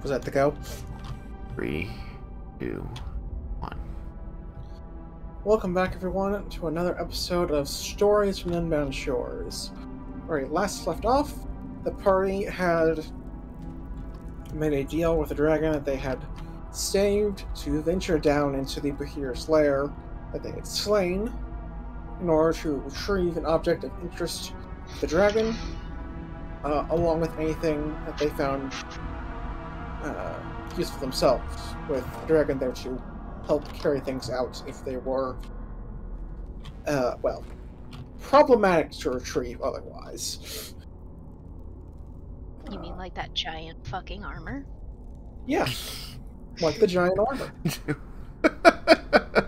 Was that the go? 3, 2, 1. Welcome back, everyone, to another episode of Stories from Unbound Shores. Where we last left off, the party had made a deal with the dragon that they had saved to venture down into the Bahir's lair that they had slain in order to retrieve an object of interest to the dragon, along with anything that they found useful themselves, with the dragon there to help carry things out if they were, well, problematic to retrieve otherwise. You mean like that giant fucking armor? Yeah, like the giant armor.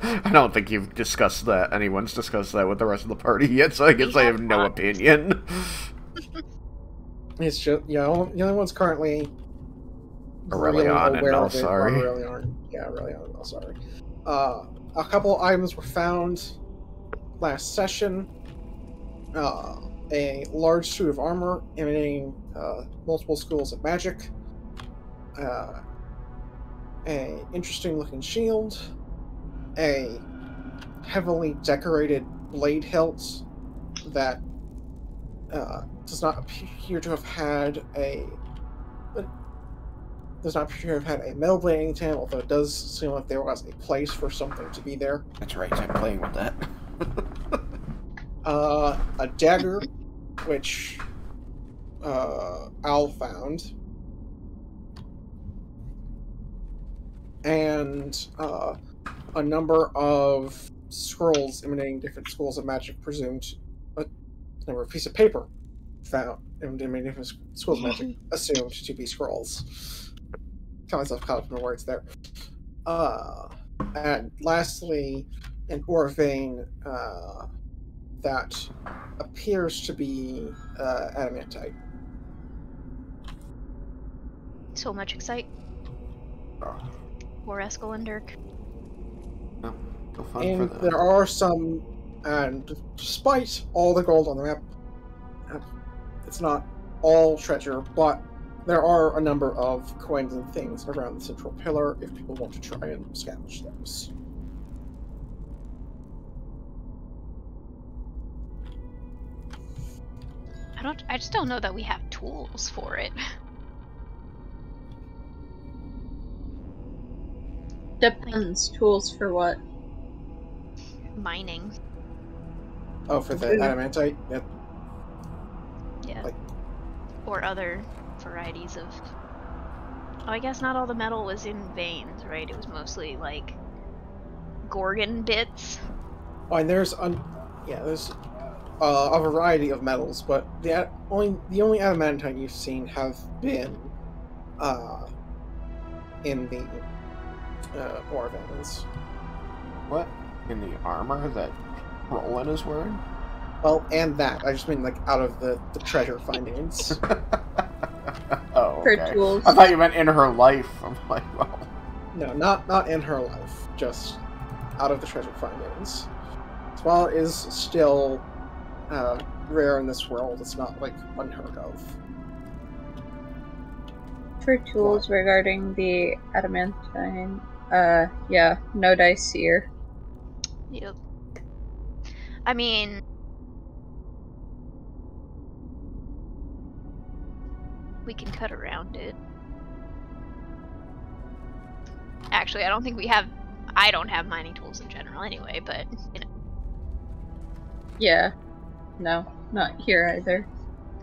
I don't think you've discussed that. Anyone's discussed that with the rest of the party yet, so I guess I have no opinion. It's just, the only one's currently Aurelion and Melsari. Yeah, Aurelion and Melsari. A couple items were found last session. A large suit of armor emanating multiple schools of magic. A interesting looking shield. A heavily decorated blade hilt that does not appear to have had a metal blading table, although it does seem like there was a place for something to be there. That's right, I'm playing with that. A dagger, which Al found, and a number of scrolls emanating different schools of magic, presumed a piece of paper found emanating different schools of magic, assumed to be scrolls. Got myself caught up in the words there. And lastly, an ore vein that appears to be adamantite. So much excite. Poor Eskel and Dirk. No, no fun And for them. there are some, and despite all the gold on the map, it's not all treasure, but there are a number of coins and things around the central pillar if people want to try and scavenge those. I just don't know that we have tools for it. Depends. Tools for what? Mining. Oh, for the adamantite? Yep. Yeah. Like- Or other varieties of... Oh, I guess not all the metal was in veins, right? It was mostly, like, Gorgon bits. Oh, and there's a variety of metals, but the only adamantite you've seen have been in the ore veins. What? In the armor that Roland is wearing? Well, and that. I just mean, like, out of the treasure findings. Oh, For okay. tools. I thought you meant in her life. I'm like, well... No, not in her life. Just out of the treasure findings. So while it is still rare in this world, it's not, like, unheard of. For tools regarding the adamantine, yeah, no dice here. Yep. I mean... We can cut around it. Actually, I don't think we have... I don't have mining tools in general anyway, but, you know. Yeah. No, not here either.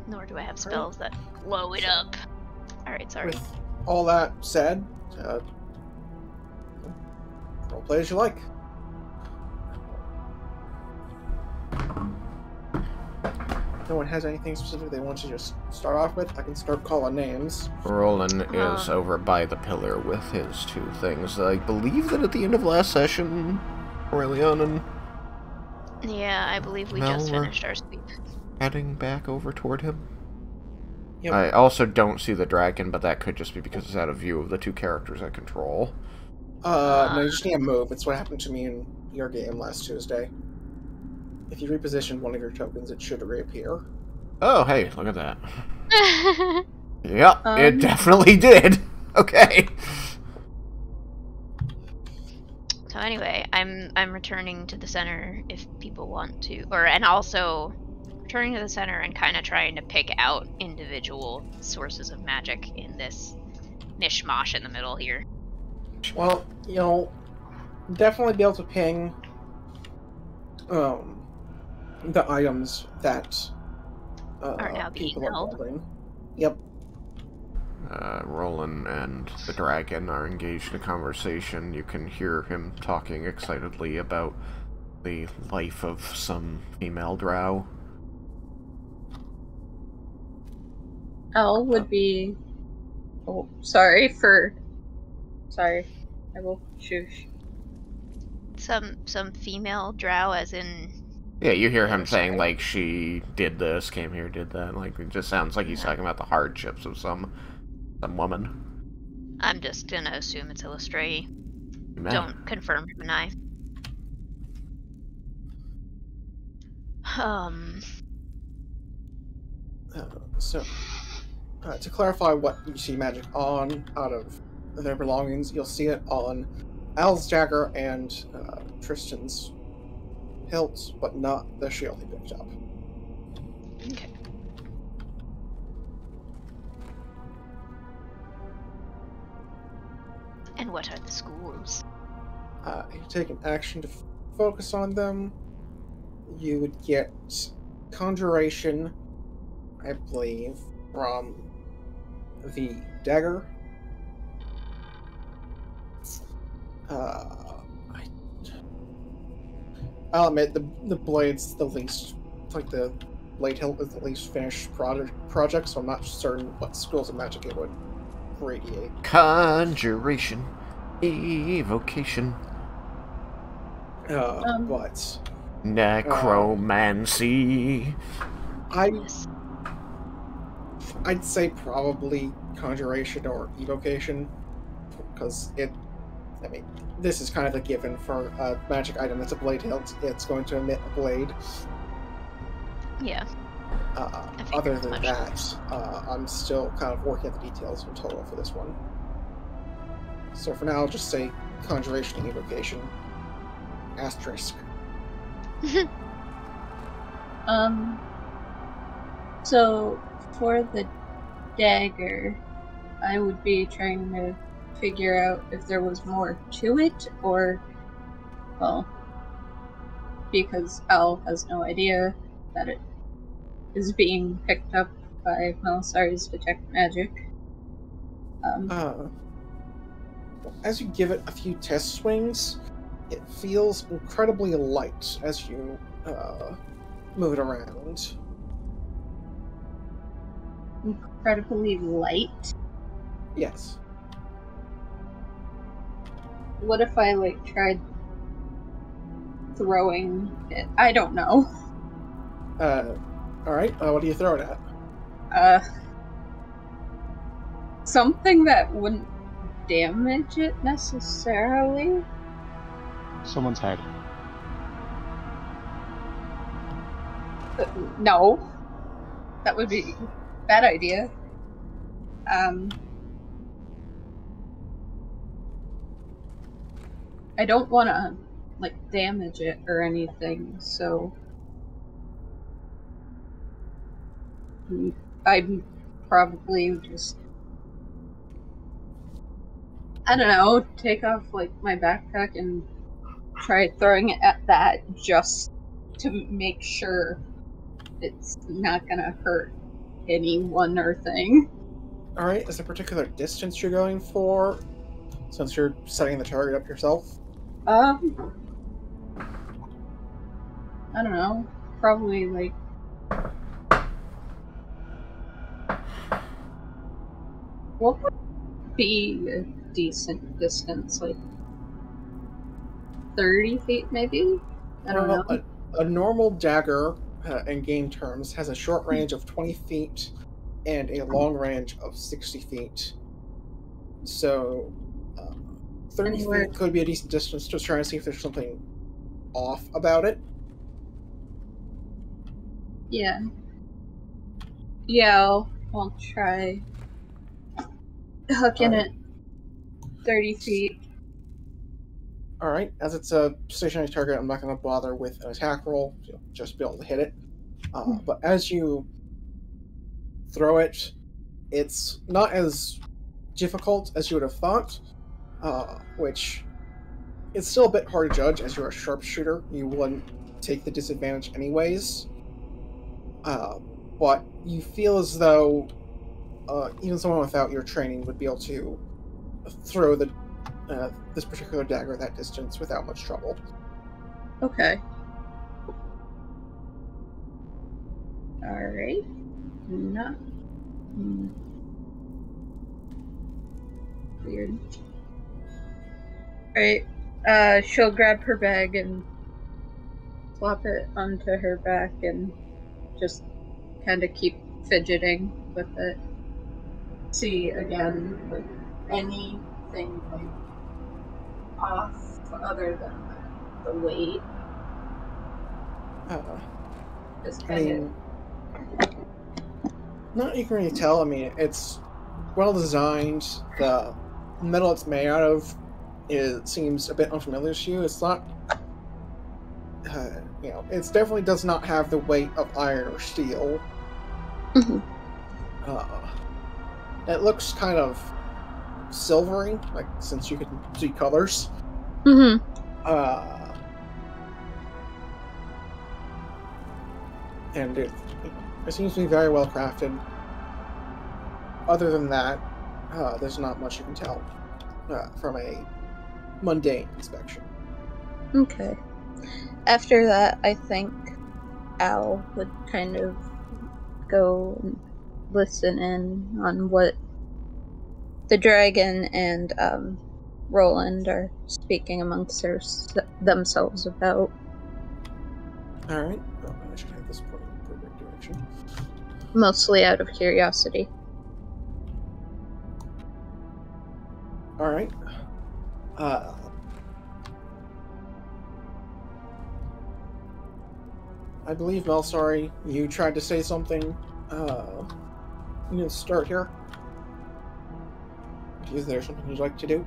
Nor do I have spells that blow it up. Alright, sorry. With all that said, roleplay as you like. If no one has anything specific they want to just start off with, I can start calling names. Roland is over by the pillar with his two things. I believe that at the end of last session, Aurelion and Yeah, I believe we Mel just were finished our sweep. heading back over toward him. Yep. I also don't see the dragon, but that could just be because it's out of view of the two characters I control. No, you just need to move. It's what happened to me in your game last Tuesday. If you reposition one of your tokens, it should reappear. Oh, hey, look at that. Yeah, it definitely did. Okay. So anyway, I'm returning to the center if people want to, and also returning to the center and kind of trying to pick out individual sources of magic in this mishmash in the middle here. Well, you'll definitely be able to ping the items that Are now being people held. are building. Yep. Roland and the dragon are engaged in a conversation. You can hear him talking excitedly about the life of some female drow. L would be... Oh, sorry. I will shush. Some female drow, as in... Yeah, you hear him Other saying, side. like, she did this, came here, did that. Like, it just sounds like he's talking about the hardships of some woman. I'm just gonna assume it's Illustray. Amen. Don't confirm or deny. So, to clarify what you see magic on out of their belongings, you'll see it on Al's dagger and Tristan's hilt, but not the shield he picked up. Okay. And what are the schools? You take an action to focus on them. You would get Conjuration, I believe, from the dagger. I'll admit the blade's the least, like the blade hilt is the least finished project, so I'm not certain what schools of magic it would radiate. Conjuration. Evocation. But necromancy. I'd say probably Conjuration or Evocation, because this is kind of a given for a magic item that's a blade hilt. It's going to emit a blade. Yeah. Other than that, I'm still kind of working at the details in total for this one. So for now, I'll just say Conjuration and Evocation. Asterisk. So for the dagger, I would be trying to figure out if there was more to it, or, well, because Al has no idea that it is being picked up by Melisari's detect magic. As you give it a few test swings, it feels incredibly light as you move it around. Incredibly light? Yes. What if I, tried throwing it? I don't know. Alright, what do you throw it at? Something that wouldn't damage it necessarily. Someone's head. No. That would be a bad idea. I don't want to, damage it or anything, so I'd probably just, I don't know, take off, my backpack and try throwing it at that just to make sure it's not gonna hurt anyone or thing. Alright, is there a particular distance you're going for, since you're setting the target up yourself? I don't know. Probably, what would be a decent distance? 30 feet, maybe? I don't know. A normal dagger, in game terms, has a short range of 20 feet and a long range of 60 feet. So, 30 feet could be a decent distance, just trying to see if there's something off about it. Yeah. Yeah, I'll try hooking it 30 feet. Alright, as it's a stationary target, I'm not going to bother with an attack roll. You'll just be able to hit it. But as you throw it, it's not as difficult as you would have thought, which it's still a bit hard to judge as you're a sharpshooter. You wouldn't take the disadvantage anyways. But you feel as though even someone without your training would be able to throw this particular dagger that distance without much trouble. Okay. Alright. Not... Weird. Alright. She'll grab her bag and flop it onto her back and just kind of keep fidgeting with it. See, again, like, anything like off other than the weight. Just kind of... Not you can really tell. I mean, it's well designed. The metal it's made out of seems a bit unfamiliar to you. It's not, it definitely does not have the weight of iron or steel. Mm-hmm. It looks kind of silvery, like since you can see colors. Mm-hmm. And it seems to be very well crafted. Other than that, there's not much you can tell from a mundane inspection. Okay. After that, I think Al would kind of go and listen in on what the dragon and Roland are speaking amongst themselves about. Alright. Oh, I should have this point in the right direction. Mostly out of curiosity. Alright. I believe, Melsari, you tried to say something. You need to start here. Is there something you'd like to do?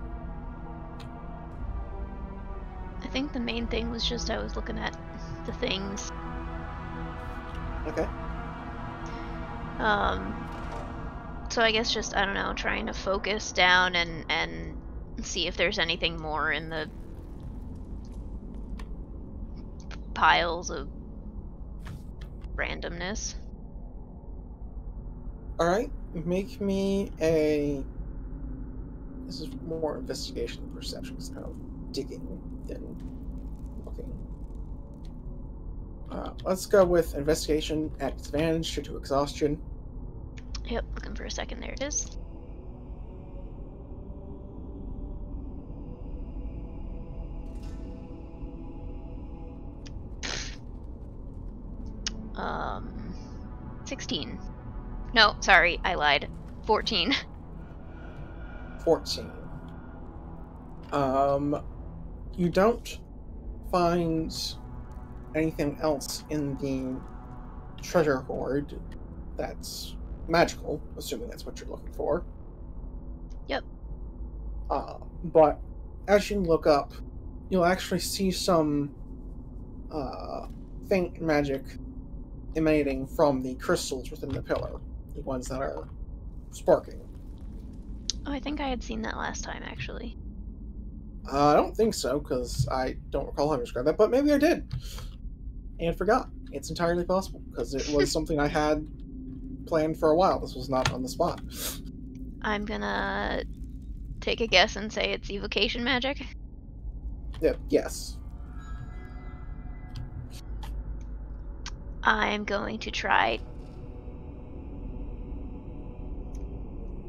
I think the main thing was just I was looking at the things. Okay. So I guess just, I don't know, trying to focus down and see if there's anything more in the piles of randomness. Alright, make me a... This is more investigation than perception. It's kind of digging than looking. Let's go with investigation at disadvantage due to exhaustion. Yep, looking for a second. There it is. Um, 16. No, sorry, I lied. 14. 14. You don't find anything else in the treasure hoard that's magical, assuming that's what you're looking for. Yep. But as you look up, you'll actually see some faint magic emanating from the crystals within the pillar, the ones that are sparking. Oh, I think I had seen that last time, actually. I don't think so, because I don't recall having described that, but maybe I did. And forgot. It's entirely possible, because it was something I had planned for a while. This was not on the spot. I'm gonna take a guess and say it's evocation magic. Yeah, yes. I'm going to try.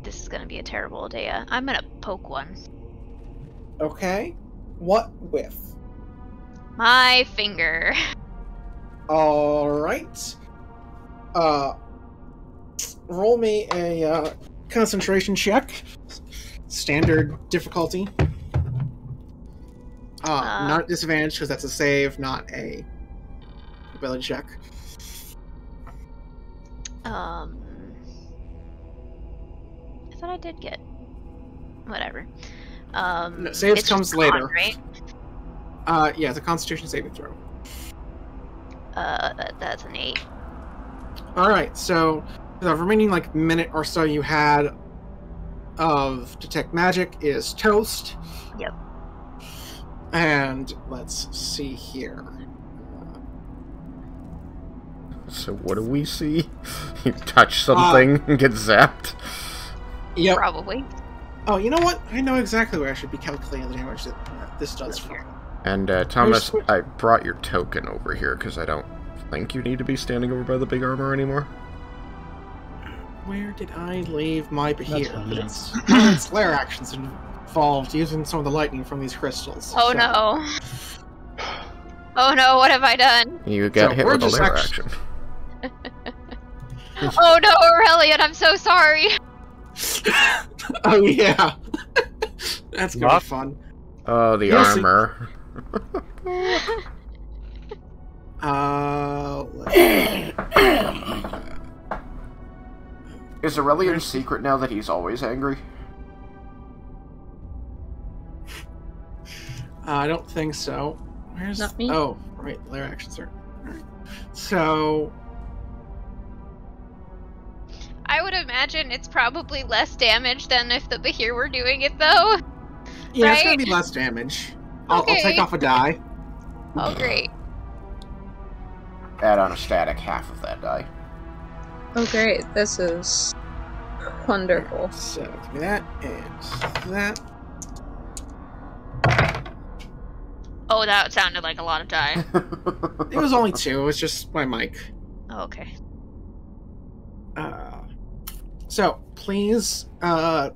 This is gonna be a terrible idea. I'm gonna poke one. Okay. What with? My finger. Alright. Roll me a concentration check. Standard difficulty. Not disadvantage, because that's a save, not a ability check. I thought I did get... Whatever. No, saves it's comes just later. right? Yeah, it's a Constitution saving throw. That's an 8. Alright, so the remaining minute or so you had of Detect Magic is toast. Yep. And let's see here. So what do we see? You touch something and get zapped? Yep. Probably. Oh, you know what? I know exactly where I should be calculating the damage that this does for you. And Thomas, I brought your token over here because I don't think you need to be standing over by the big armor anymore. Where did I leave my behavior? That's It's lair actions involved using some of the lightning from these crystals. Oh so. no. Oh no, what have I done? You get So hit we're with a just lair action- action. Oh no, Aurelian, I'm so sorry. Oh yeah. That's gonna What? be fun. Oh, the You'll see. armor. Is Aurelian's secret now that he's always angry? I don't think so. Where's Not me. Oh, right, lair actions are. Alright. So I would imagine it's probably less damage than if the Behir were doing it, though. yeah, it's gonna Right? be less damage. I'll Okay. take off a die. Oh, great. Add on a static half of that die. Oh great, this is wonderful. So give me that and that. Oh, that sounded like a lot of die. It was only 2. It was just my mic. Oh, okay. So please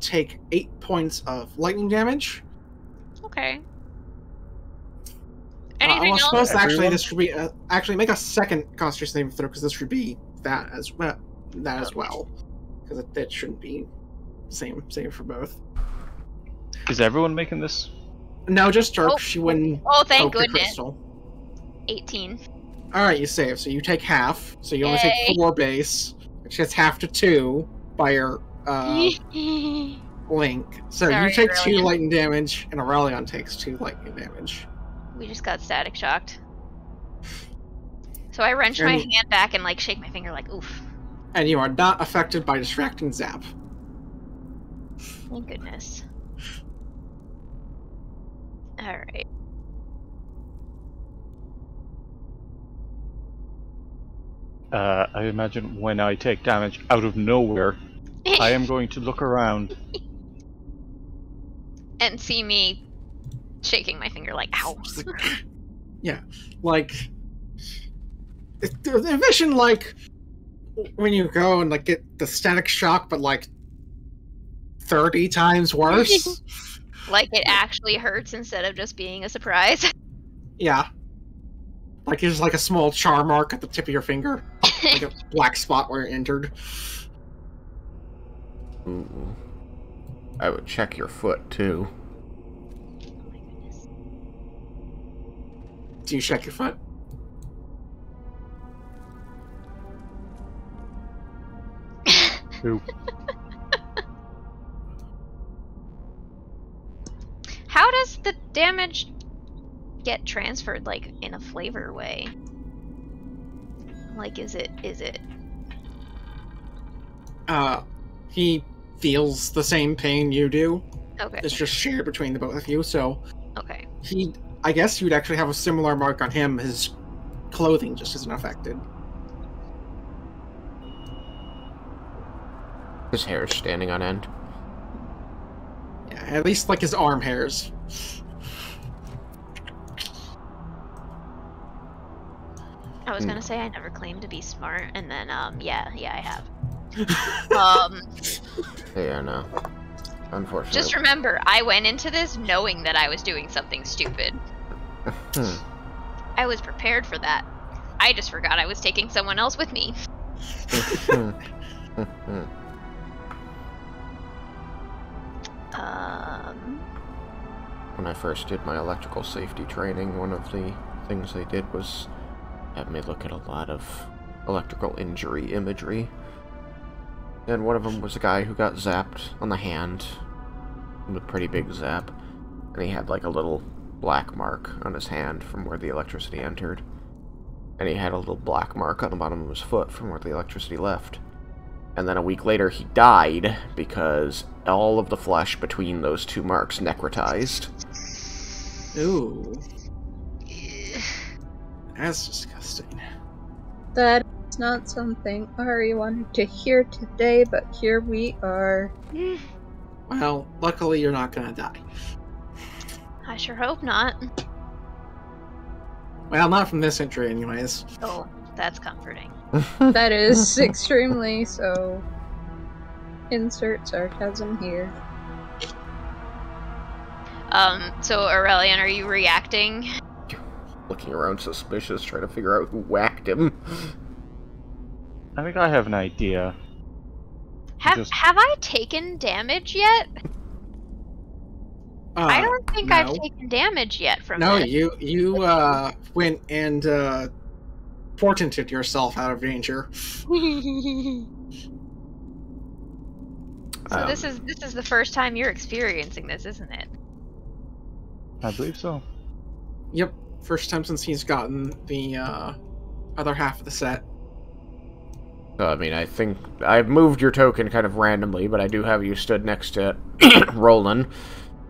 take 8 points of lightning damage. Okay. Anything Well, else? suppose actually Everyone? this should be actually make a second Constitution saving throw because this should be that as well. Because it shouldn't be same for both. Is everyone making this? No, just Turk. Oh. She wouldn't. Oh, thank poke the goodness. crystal. 18. All right, you save. So you take half. So you only Yay. take 4 base, which gets half to 2 by your link. So Sorry, you take 2 Aurelian. lightning damage, and Aurelion takes 2 lightning damage. We just got static shocked. So I wrench my And- hand back and shake my finger oof. And you are not affected by distracting zap. Thank goodness. Alright. I imagine when I take damage out of nowhere, I am going to look around. And see me shaking my finger ow. Yeah, envision when you go and get the static shock, but 30 times worse. It actually hurts instead of just being a surprise. Yeah, there's a small char mark at the tip of your finger, a black spot where it entered. Ooh. I would check your foot, too. Oh my goodness. Do you check your foot? Ooh. How does the damage get transferred in a flavor way? Is it He feels the same pain you do. okay. It's just shared between the both of you, so Okay. I guess you'd actually have a similar mark on him. His clothing just isn't affected. His hair's standing on end. Yeah, at least his arm hairs. I was gonna say I never claimed to be smart, and then yeah, I have. Yeah, no. Unfortunately. Just remember, I went into this knowing that I was doing something stupid. I was prepared for that. I just forgot I was taking someone else with me. When I first did my electrical safety training, one of the things they did was have me look at a lot of electrical injury imagery. And one of them was a guy who got zapped on the hand. A pretty big zap. And he had like a little black mark on his hand from where the electricity entered. And he had a little black mark on the bottom of his foot from where the electricity left. And then a week later he died because all of the flesh between those two marks necrotized. Ooh. That's disgusting. That is not something Ari wanted to hear today, but here we are. Well, luckily you're not gonna die. I sure hope not. Well, not from this entry anyways. Oh, that's comforting. That is extremely so. Insert sarcasm here. So Aurelian, are you reacting? Looking around suspicious, trying to figure out who whacked him. I think I have an idea. Have I taken damage yet? I don't think no. I've taken damage yet from No, this. you went and portented yourself out of danger. So this is the first time you're experiencing this, isn't it? I believe so. Yep, first time since he's gotten the other half of the set. I mean, I think I've moved your token kind of randomly, but I do have you stood next to Roland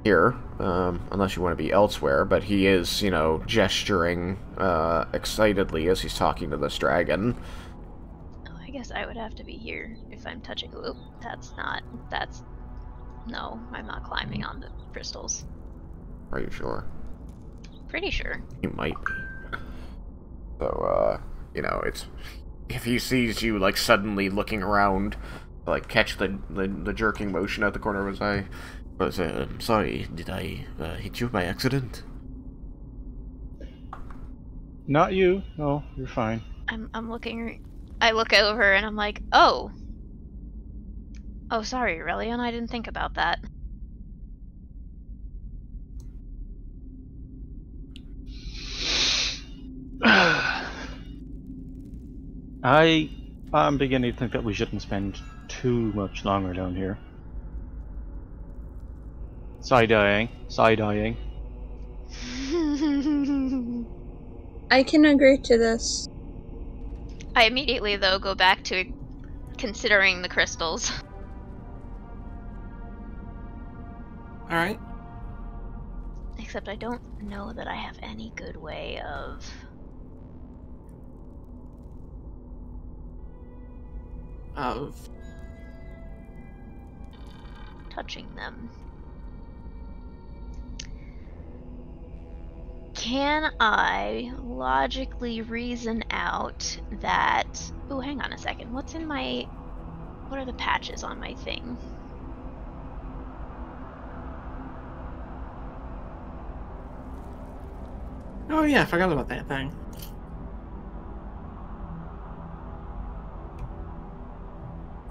here, unless you want to be elsewhere, but he is, you know, gesturing excitedly as he's talking to this dragon. Oh, I guess I would have to be here if I'm touching. Oop, no, I'm not climbing on the crystals. Are you sure? Pretty sure. You might be. So, you know, it's... If he sees you, like, suddenly looking around, like, catch the jerking motion out the corner of his eye. I'm sorry, did I hit you by accident? Not you. No, you're fine. I'm looking. I look over and I'm like, oh. Oh, sorry, Aurelian, I didn't think about that. I'm beginning to think that we shouldn't spend too much longer down here. Side-eyeing. I can agree to this. I immediately, though, go back to considering the crystals. Alright. Except I don't know that I have any good way of touching them. Can I logically reason out that... Oh, hang on a second. What are the patches on my thing? Oh yeah, I forgot about that thing.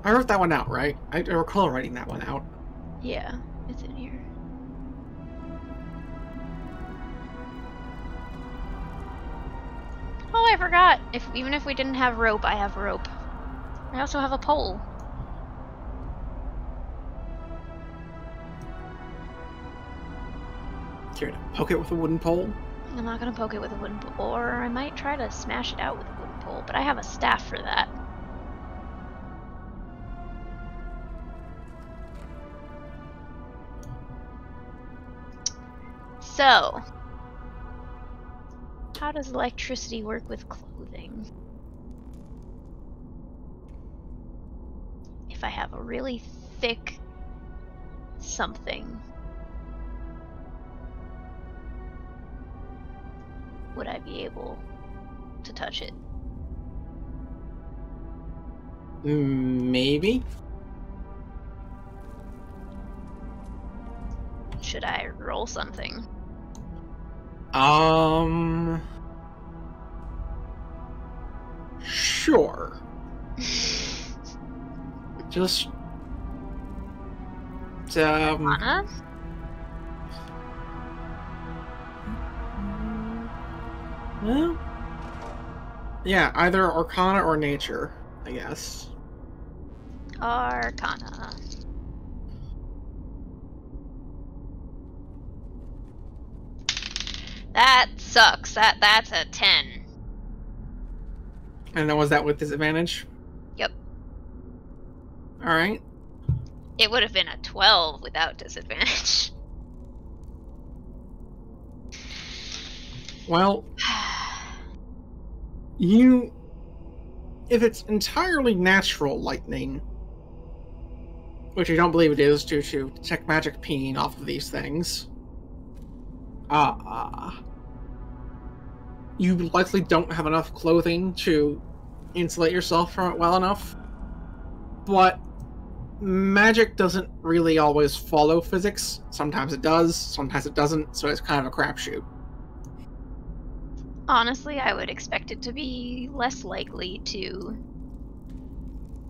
I wrote that one out, right? I recall writing that one out. Yeah, it's in here. Oh, I forgot. Even if we didn't have rope, I have rope. I also have a pole. Here, poke it with a wooden pole. I'm not gonna poke it with a wooden pole, or I might try to smash it out with a wooden pole, but I have a staff for that. So, how does electricity work with clothing? If I have a really thick something, would I be able to touch it? Maybe. Should I roll something? Sure. Just Anna? well, yeah, either Arcana or Nature, I guess. Arcana. That sucks. That's a 10. And then was that with disadvantage? Yep. Alright. It would have been a 12 without disadvantage. Well, if it's entirely natural lightning, which I don't believe it is due to detect magic pinging off of these things, you likely don't have enough clothing to insulate yourself from it well enough. But magic doesn't really always follow physics. Sometimes it does, sometimes it doesn't, so it's kind of a crapshoot. Honestly, I would expect it to be less likely to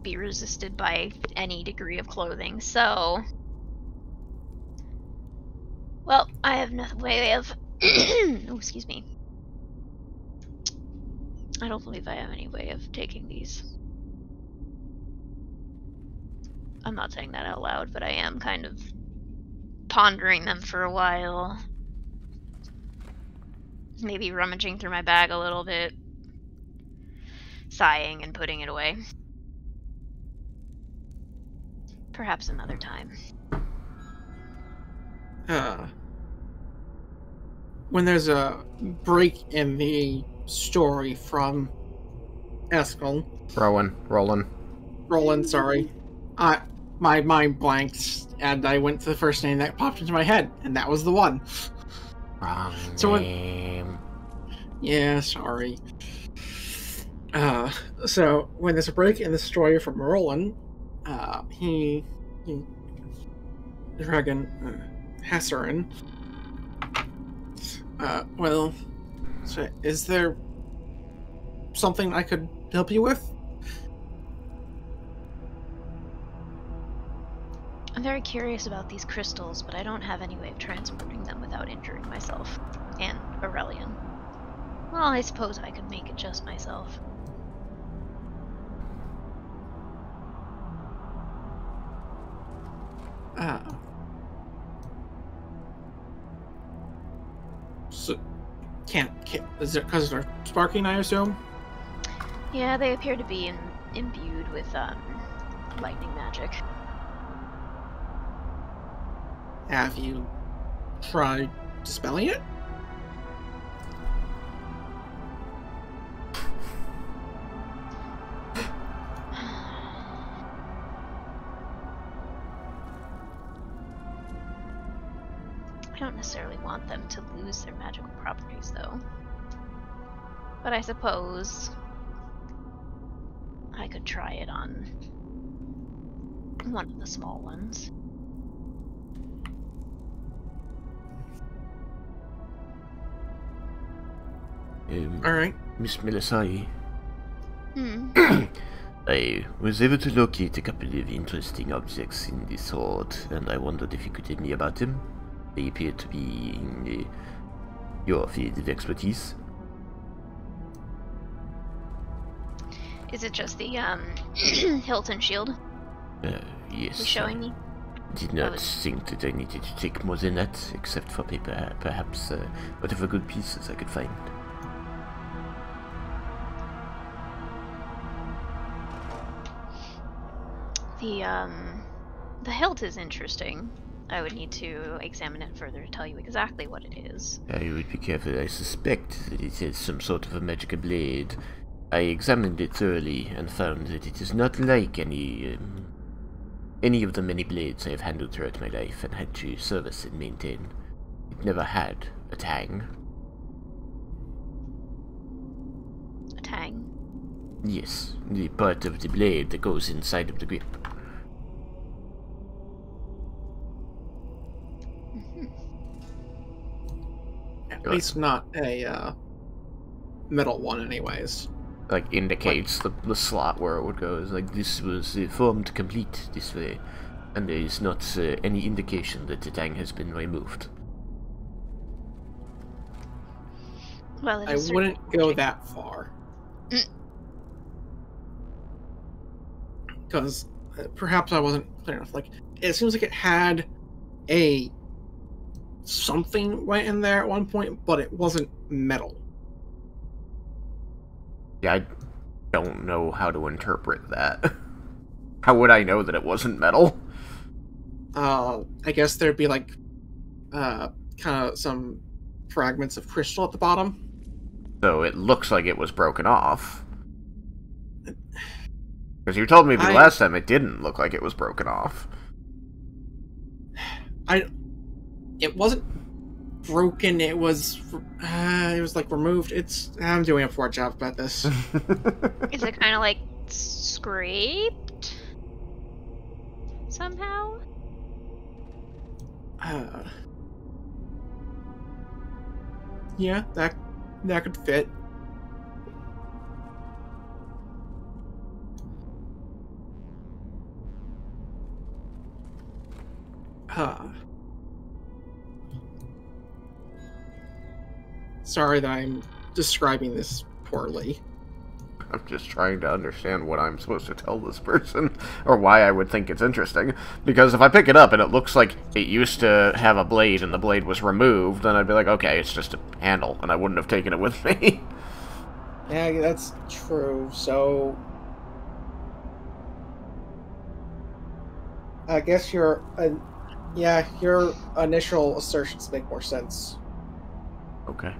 be resisted by any degree of clothing, so... Well, I have no way of... oh, excuse me. I don't believe I have any way of taking these. I'm not saying that out loud, but I am kind of pondering them for a while. Maybe rummaging through my bag a little bit. Sighing and putting it away. Perhaps another time. When there's a break in the story from Eskel... Roland, sorry. My mind blanked, and I went to the first name that popped into my head, and that was the one. Wrong name. Yeah, sorry. So when there's a break in the story from Roland, Dragon Hasserin. Well, so is there something I could help you with? I'm very curious about these crystals, but I don't have any way of transporting them without injuring myself. And Aurelian. Well, I suppose I could make it just myself. So, can't is it because they're sparking, I assume? Yeah, they appear to be imbued with, lightning magic. Have you tried dispelling it? I don't necessarily want them to lose their magical properties, though. But I suppose I could try it on one of the small ones. Alright. Miss Melisai. Hmm. I was able to locate a couple of interesting objects in this hoard, and I wondered if you could tell me about them. They appear to be in your field of expertise. Is it just the Hilton shield Yes. you're showing me? Did not think that I needed to take more than that, except for perhaps whatever good pieces I could find. The hilt is interesting. I would need to examine it further to tell you exactly what it is. I would be careful. I suspect that it is some sort of a magical blade. I examined it thoroughly and found that it is not like any of the many blades I have handled throughout my life and had to service and maintain. It never had a tang. A tang? Yes, the part of the blade that goes inside of the grip. At least not a metal one, anyways. Like indicates the slot where it would go. It's like this was formed complete this way, and there is not any indication that the tang has been removed. Well, I wouldn't go that far. Because perhaps I wasn't clear enough. Like, it seems like it had a something went in there at one point, but it wasn't metal. Yeah, I don't know how to interpret that. How would I know that it wasn't metal? I guess there'd be like kind of some fragments of crystal at the bottom. So it looks like it was broken off. Because you told me the last time it didn't look like it was broken off. It wasn't broken. It was like removed. I'm doing a poor job about this. Is it kind of like scraped somehow? Yeah, that could fit. Sorry that I'm describing this poorly. I'm just trying to understand what I'm supposed to tell this person, or why I would think it's interesting. Because if I pick it up and it looks like it used to have a blade and the blade was removed, then I'd be like, okay, it's just a handle, and I wouldn't have taken it with me. Yeah, that's true. So, I guess your initial assertions make more sense. Okay.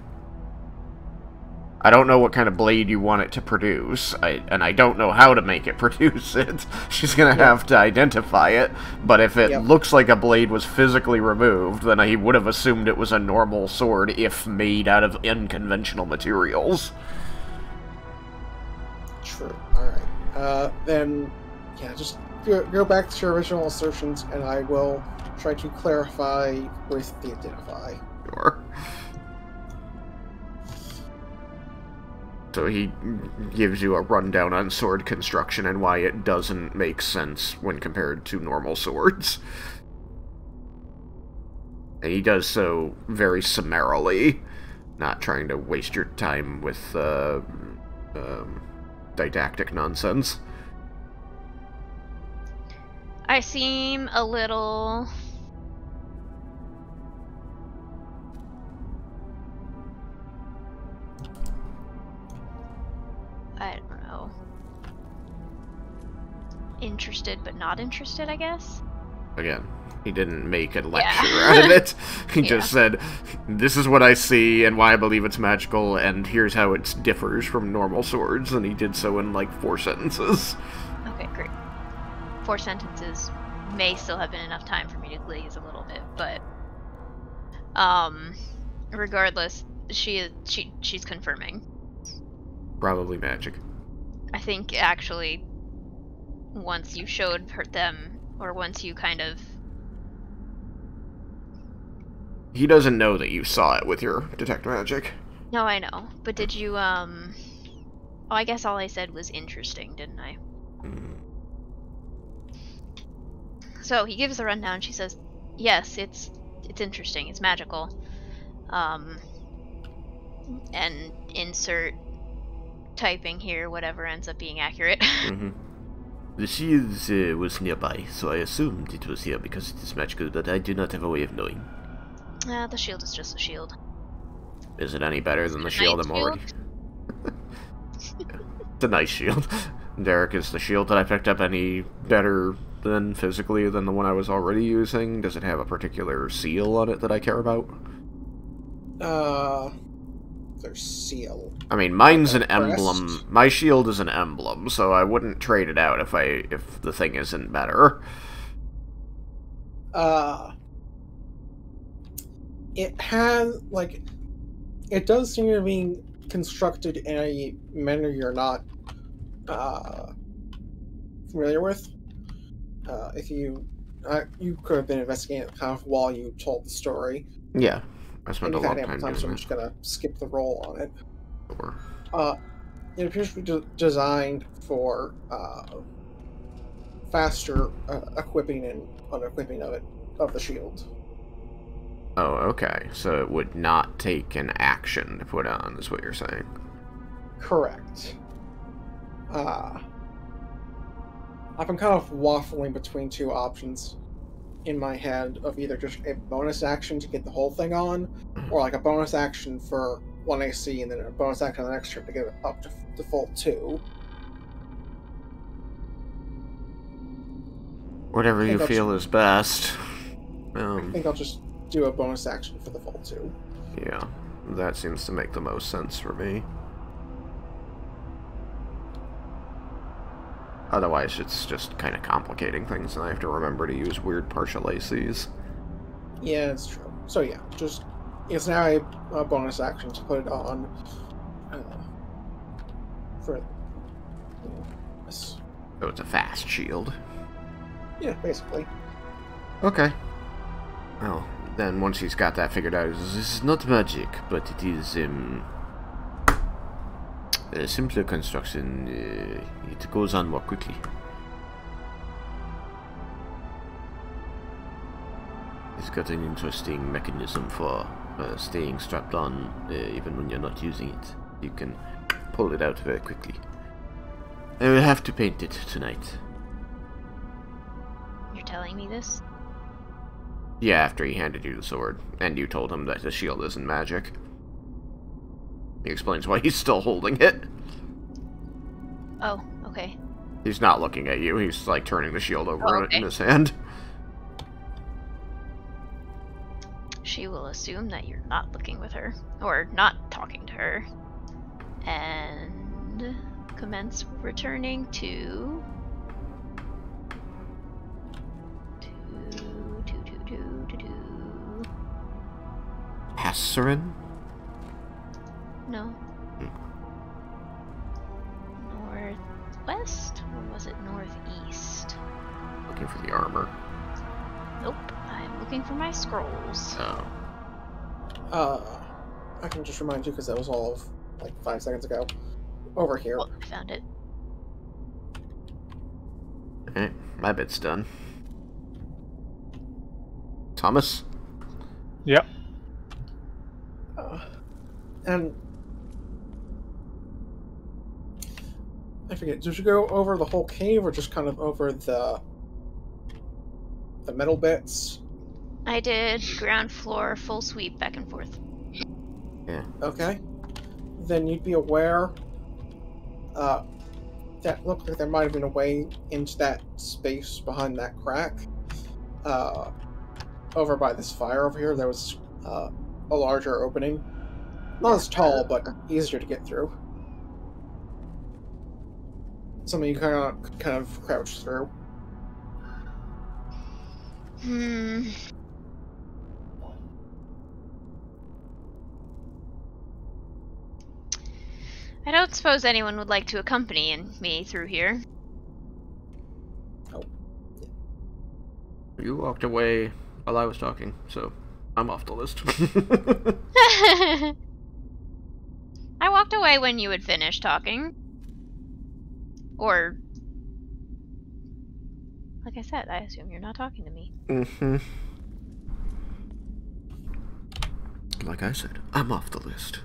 I don't know what kind of blade you want it to produce, and I don't know how to make it produce it. She's gonna have to identify it, but if it looks like a blade was physically removed, then he would have assumed it was a normal sword if made out of unconventional materials. True. Alright. Then, yeah, just go back to your original assertions, and I will try to clarify with the identify. Sure. So he gives you a rundown on sword construction and why it doesn't make sense when compared to normal swords. And he does so very summarily, not trying to waste your time with didactic nonsense. I seem a little... I don't know. Interested but not interested, I guess? Again, he didn't make a lecture out of it. He just said, this is what I see and why I believe it's magical, and here's how it differs from normal swords, and he did so in like 4 sentences. Okay, great. 4 sentences may still have been enough time for me to glaze a little bit, but regardless, she's confirming. Probably magic. I think actually once you showed them, or once you kind of... He doesn't know that you saw it with your detect magic. No, I know. But did you, Oh, I guess all I said was interesting, didn't I? So he gives the rundown. She says, yes, it's interesting. It's magical. And insert typing here, whatever ends up being accurate. The shield was nearby, so I assumed it was here because it is magical, but I do not have a way of knowing. The shield is just a shield. Is it any better than the shield I'm already... It's a nice shield. Derek, is the shield that I picked up any better than physically than the one I was already using? Does it have a particular seal on it that I care about? Their seal. I mean, mine's an emblem. My shield is an emblem, so I wouldn't trade it out if the thing isn't better. It has, like, it does seem to be constructed in a manner you're not familiar with. If you could have been investigating it kind of while you told the story. Yeah, I spent a lot of time doing so I'm that. just gonna skip the roll on it. Sure. It appears to be designed for faster equipping and unequipping of the shield. Oh, okay. So it would not take an action to put on, is what you're saying. Correct. I've been kind of waffling between 2 options. in my head of either just a bonus action to get the whole thing on, or like a bonus action for 1 AC and then a bonus action on the next trip to get it up to full 2. Whatever you feel is best. I think I'll just do a bonus action for the full 2. Yeah, that seems to make the most sense for me. Otherwise, it's just kind of complicating things, and I have to remember to use weird partial ACs. Yeah, it's true. So yeah, just it's now a bonus action to put it on for this. So it's a fast shield. Yeah, basically. Okay. Well, then once he's got that figured out, This is not magic, but it is a simpler construction. It goes on more quickly. It's got an interesting mechanism for staying strapped on even when you're not using it. You can pull it out very quickly. I will have to paint it tonight. You're telling me this? yeah, after he handed you the sword, and you told him that the shield isn't magic. He explains why he's still holding it. Oh, okay. He's not looking at you, he's like turning the shield over in his hand. She will assume that you're not looking with her, or not talking to her, and commence returning to Hasserin? No. Northwest? Or was it northeast? Looking for the armor. Nope. I'm looking for my scrolls. Oh. I can just remind you because that was all of like 5 seconds ago. Over here. Oh, I found it. Okay, my bit's done. Thomas? Yep. And I forget, did you go over the whole cave or just kind of over the metal bits? I did ground floor full sweep back and forth. Yeah. Okay. Then you'd be aware that looked like there might have been a way into that space behind that crack. Over by this fire over here, there was a larger opening. Not as tall, but easier to get through. Something you kind of crouch through. I don't suppose anyone would like to accompany me through here. Oh. You walked away while I was talking, so I'm off the list. I walked away when you had finished talking. Or, like I said, I assume you're not talking to me. Mm-hmm. Like I said, I'm off the list.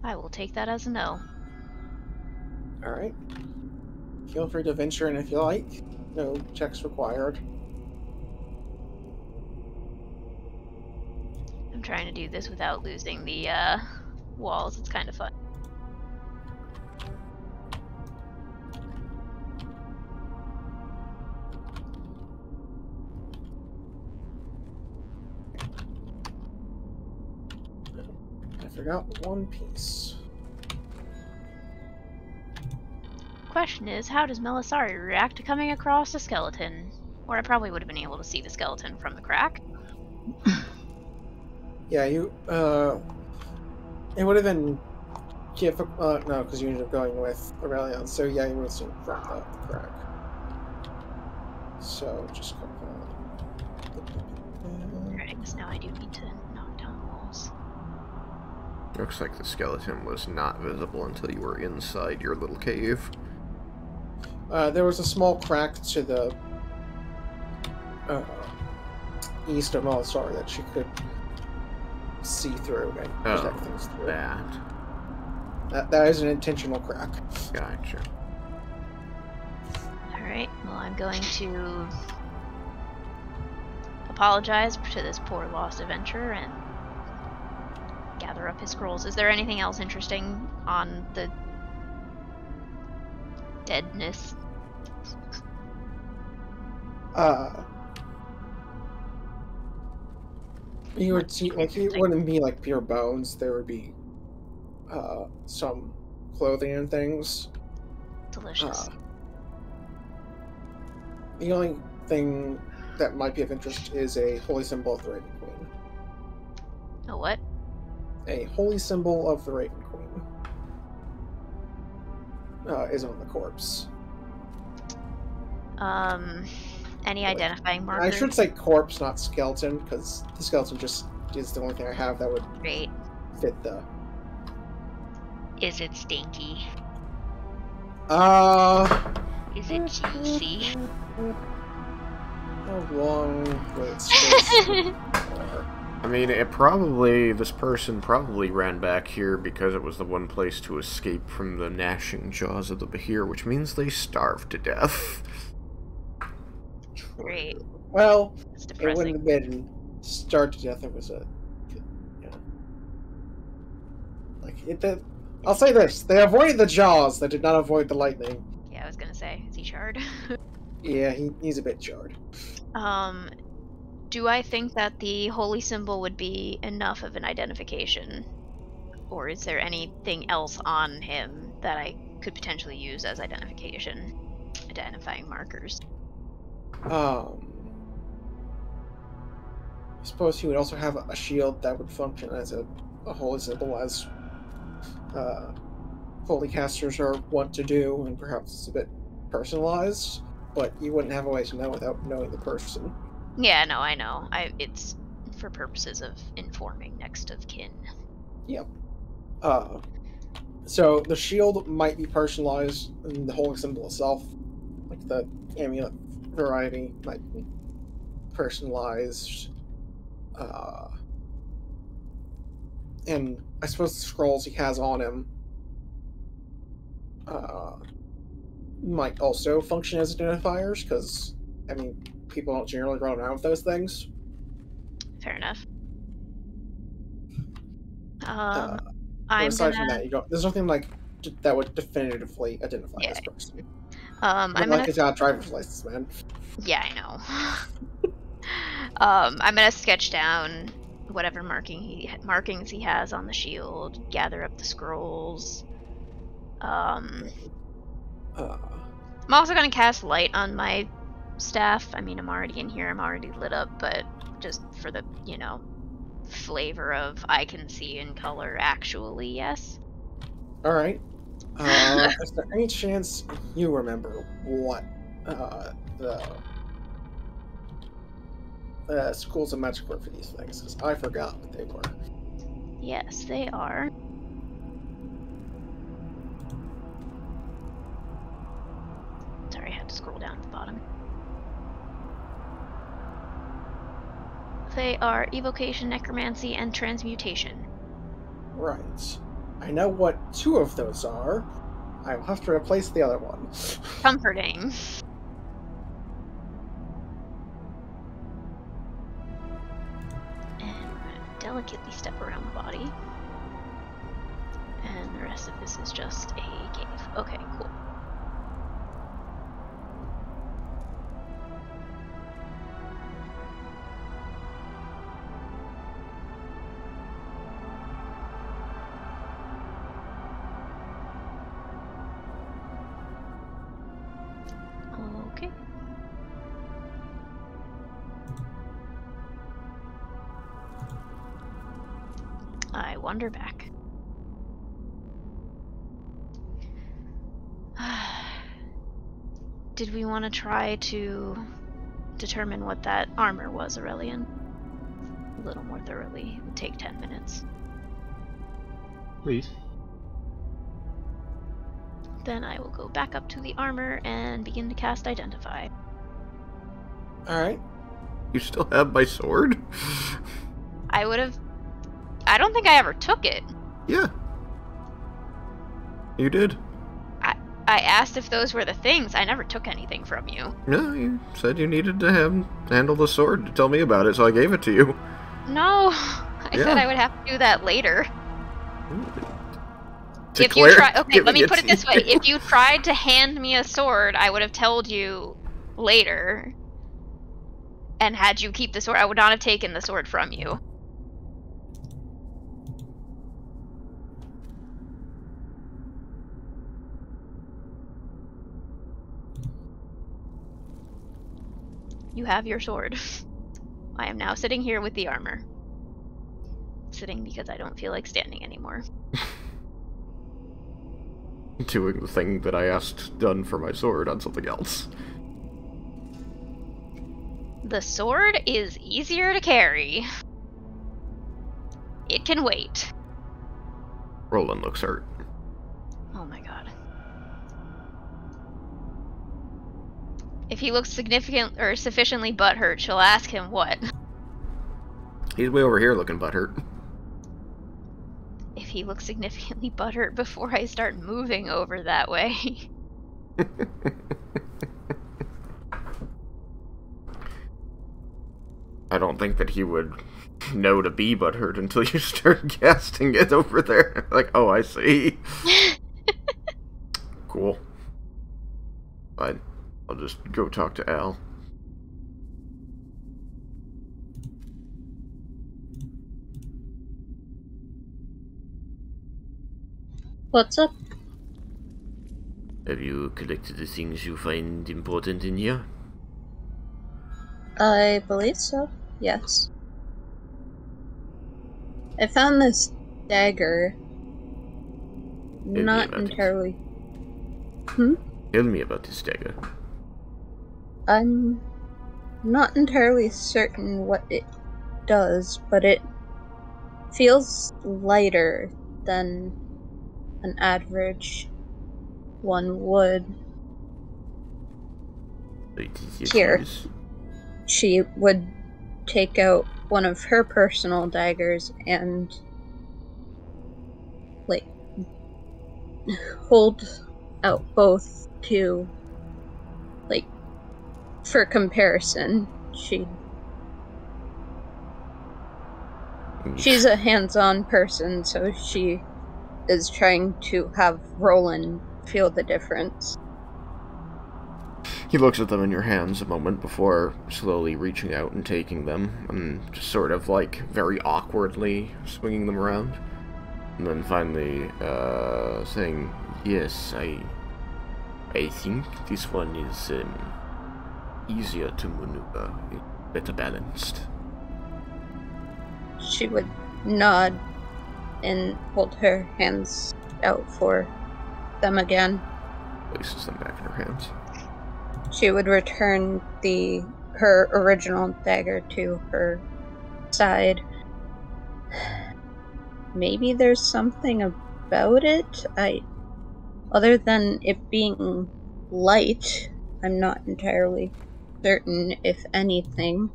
I will take that as a no. Alright. Feel free to venture in if you like. No checks required. I'm trying to do this without losing the walls. It's kind of fun. I forgot one piece. Question is, how does Melisari react to coming across a skeleton? Or I probably would have been able to see the skeleton from the crack. Yeah, you, it would have been difficult, no, because you ended up going with Aurelion, so yeah, you would have seen from the crack. So, just go Alright, I guess now I do need to knock down the walls. Looks like the skeleton was not visible until you were inside your little cave. There was a small crack to the east of Melisari that she could see through and protect things through. That. That is an intentional crack. Gotcha. Alright, Well, I'm going to apologize to this poor lost adventurer and gather up his scrolls. Is there anything else interesting on the deadness? You would see, like, it wouldn't be like pure bones. There would be some clothing and things. Delicious. The only thing that might be of interest is a holy symbol of the Raven Queen. A what? A holy symbol of the Raven Queen is on the corpse. Any identifying markers? I should say corpse, not skeleton, because the skeleton just is the only thing I have that would Great. fit the... Is it stinky? Is it juicy? How long would it stay? I mean, this person probably ran back here because it was the one place to escape from the gnashing jaws of the Bahir, which means they starved to death. Great. Well, That's it depressing. wouldn't have been starved to death. It was a... I'll say this. They avoided the jaws. They did not avoid the lightning. Yeah, I was gonna say, is he charred? Yeah, he's a bit charred. Do I think that the holy symbol would be enough of an identification? Or is there anything else on him that I could potentially use as identification? Identifying markers. I suppose he would also have a shield that would function as a holy symbol, as holy casters are wont to do, and perhaps it's a bit personalized, but you wouldn't have a way to know without knowing the person. Yeah, no, I know. It's for purposes of informing next of kin. Yep. So the shield might be personalized, and the holy symbol itself, like the amulet variety, might be personalized. And I suppose the scrolls he has on him might also function as identifiers, because, I mean, people don't generally run around with those things. Fair enough. But I'm aside gonna... from that, there's nothing like that would definitively identify this person. I'm like gonna... his driver's license, man. Yeah, I know. I'm gonna sketch down whatever markings he has on the shield, gather up the scrolls. I'm also gonna cast light on my staff. I mean, I'm already in here, I'm already lit up, but just for the, flavor of I can see in color, actually, yes. Alright. Is there any chance you remember what the schools of magic were for these things? Because I forgot what they were. Yes, they are. Sorry, I had to scroll down to the bottom. They are evocation, necromancy, and transmutation. Right. I know what 2 of those are. I will have to replace the other one. Comforting. And we're going to delicately step around the body. And the rest of this is just a cave. Okay, cool. Okay. I wander back. Did we want to try to determine what that armor was, Aurelian? A little more thoroughly. It would take 10 minutes. Please. Then I will go back up to the armor and begin to cast Identify. Alright. You still have my sword? I don't think I ever took it. Yeah. You did. I asked if those were the things. I never took anything from you. No, you said you needed to handle the sword to tell me about it, so I gave it to you. No, I said I would have to do that later. If you try, okay, let me put it this way: if you tried to hand me a sword, I would have told you later, and had you keep the sword, I would not have taken the sword from you. You have your sword. I am now sitting here with the armor. Sitting because I don't feel like standing anymore. Doing the thing that I asked done for my sword on something else. The sword is easier to carry. It can wait. Roland looks hurt. Oh my god. If he looks significant or sufficiently butthurt, she'll ask him what? He's way over here looking butthurt. If he looks significantly butthurt before I start moving over that way. I don't think that he would know to be butthurt until you start casting it over there. Like, oh, I see. Cool. Fine. I'll just go talk to Al. What's up? Have you collected the things you find important in here? I believe so, yes. I found this dagger. Not entirely. Tell me about this dagger. I'm not entirely certain what it does, but it feels lighter than an average one would. Here, she would take out one of her personal daggers and, like, hold out both to, like, for comparison. She's a hands-on person, so she is trying to have Roland feel the difference. He looks at them in your hands a moment before slowly reaching out and taking them, and just sort of, like, very awkwardly swinging them around. And then finally, saying, Yes, I think this one is easier to maneuver, better balanced. She would nod and hold her hands out for them again. places them back in her hands. She would return her original dagger to her side. Maybe there's something about it. Other than it being light, I'm not entirely certain, if anything,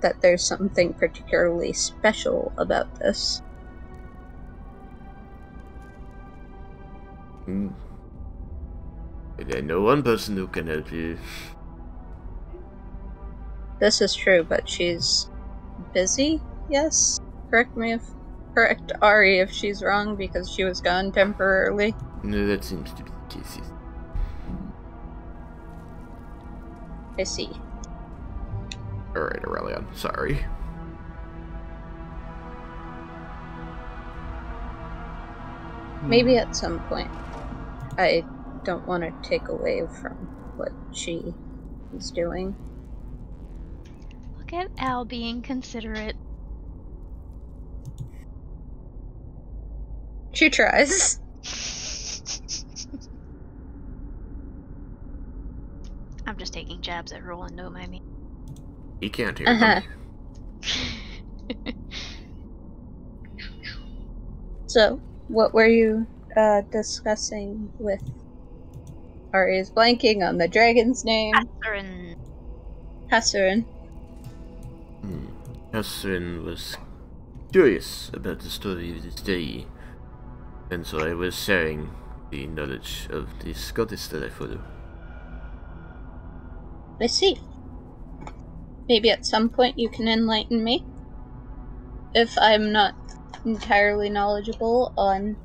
that there's something particularly special about this. I know one person who can help you. This is true, but she's busy, yes? Correct Ari if she's wrong, because she was gone temporarily. No, that seems to be the case. I see. Alright, Aurelion, sorry. Maybe at some point. I don't want to take away from what she is doing. Look at Al being considerate. She tries. I'm just taking jabs at Roland, don't mind me. He can't hear them. So, what were you discussing with Ari? Is blanking on the dragon's name. Hassurin. Hassurin was curious about the story of this day, and so I was sharing the knowledge of this goddess that I follow. I see. Maybe at some point you can enlighten me. If I'm not entirely knowledgeable on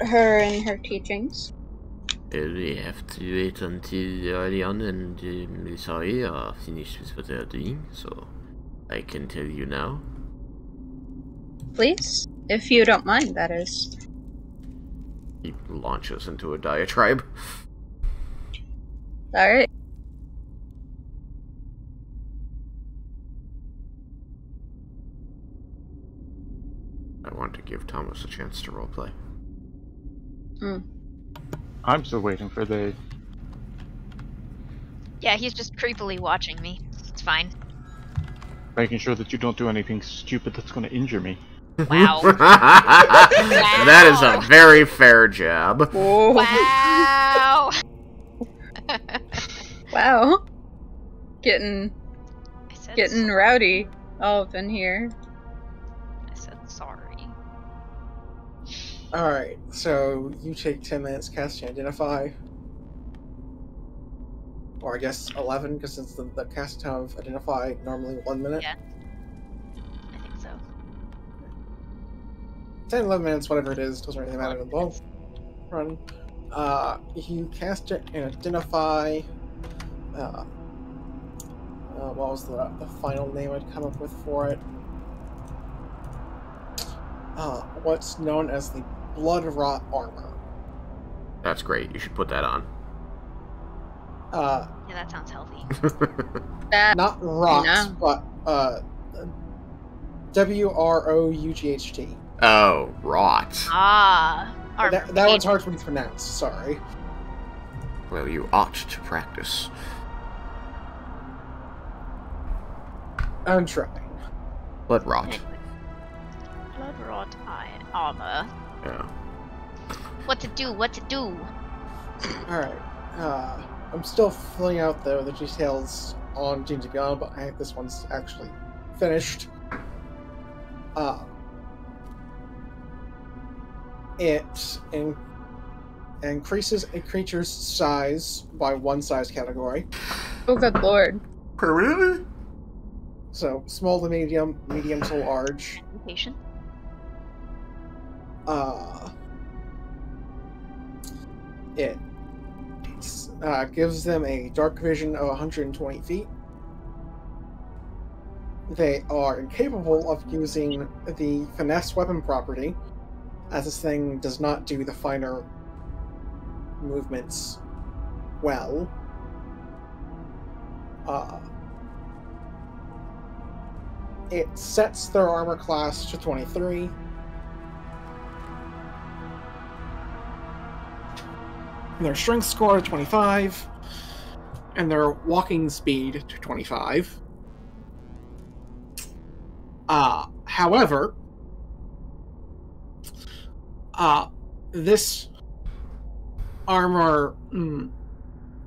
her and her teachings. We have to wait until Ariane and Melisari are finished with what they're doing, so I can tell you now. Please? If you don't mind, that is. He launches into a diatribe. Alright. I want to give Thomas a chance to roleplay. I'm still waiting for the... Yeah, he's just creepily watching me. It's fine. making sure that you don't do anything stupid that's going to injure me. Wow. That is a very fair jab. Wow. Wow. Getting I said rowdy all up in here. I said sorry. Alright, so you take 10 minutes casting Identify. Or I guess 11, because since the cast time of Identify normally 1 minute. Yeah. I think so. 10, 11 minutes, whatever it is, doesn't really matter in the long run. You cast it and Identify. What was the final name I'd come up with for it? What's known as the Blood Rot Armor. That's great. You should put that on. Yeah, that sounds healthy. Not rot, No. but WROUGHT. Oh, rot. Ah. That one's hard for me to pronounce. Sorry. Well, you ought to practice. I'm trying. Blood rot. Blood rot armor. Yeah. What to do? What to do? Alright. I'm still filling out the details on D&D Beyond, but this one's actually finished. It increases a creature's size by 1 size category. Oh, good lord. Really? So, small to medium, medium to large. Patient. It gives them a dark vision of 120 feet. They are incapable of using the finesse weapon property, as this thing does not do the finer movements well. It sets their armor class to 23. Their strength score to 25. And their walking speed to 25. However, this armor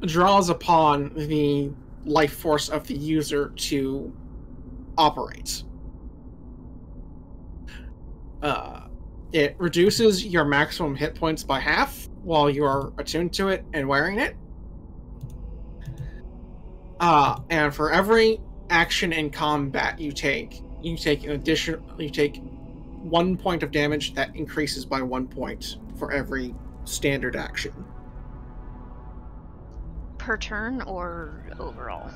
draws upon the life force of the user to operate. It reduces your maximum hit points by half while you are attuned to it and wearing it. And for every action in combat you take 1 point of damage that increases by 1 point for every standard action. Per turn or overall?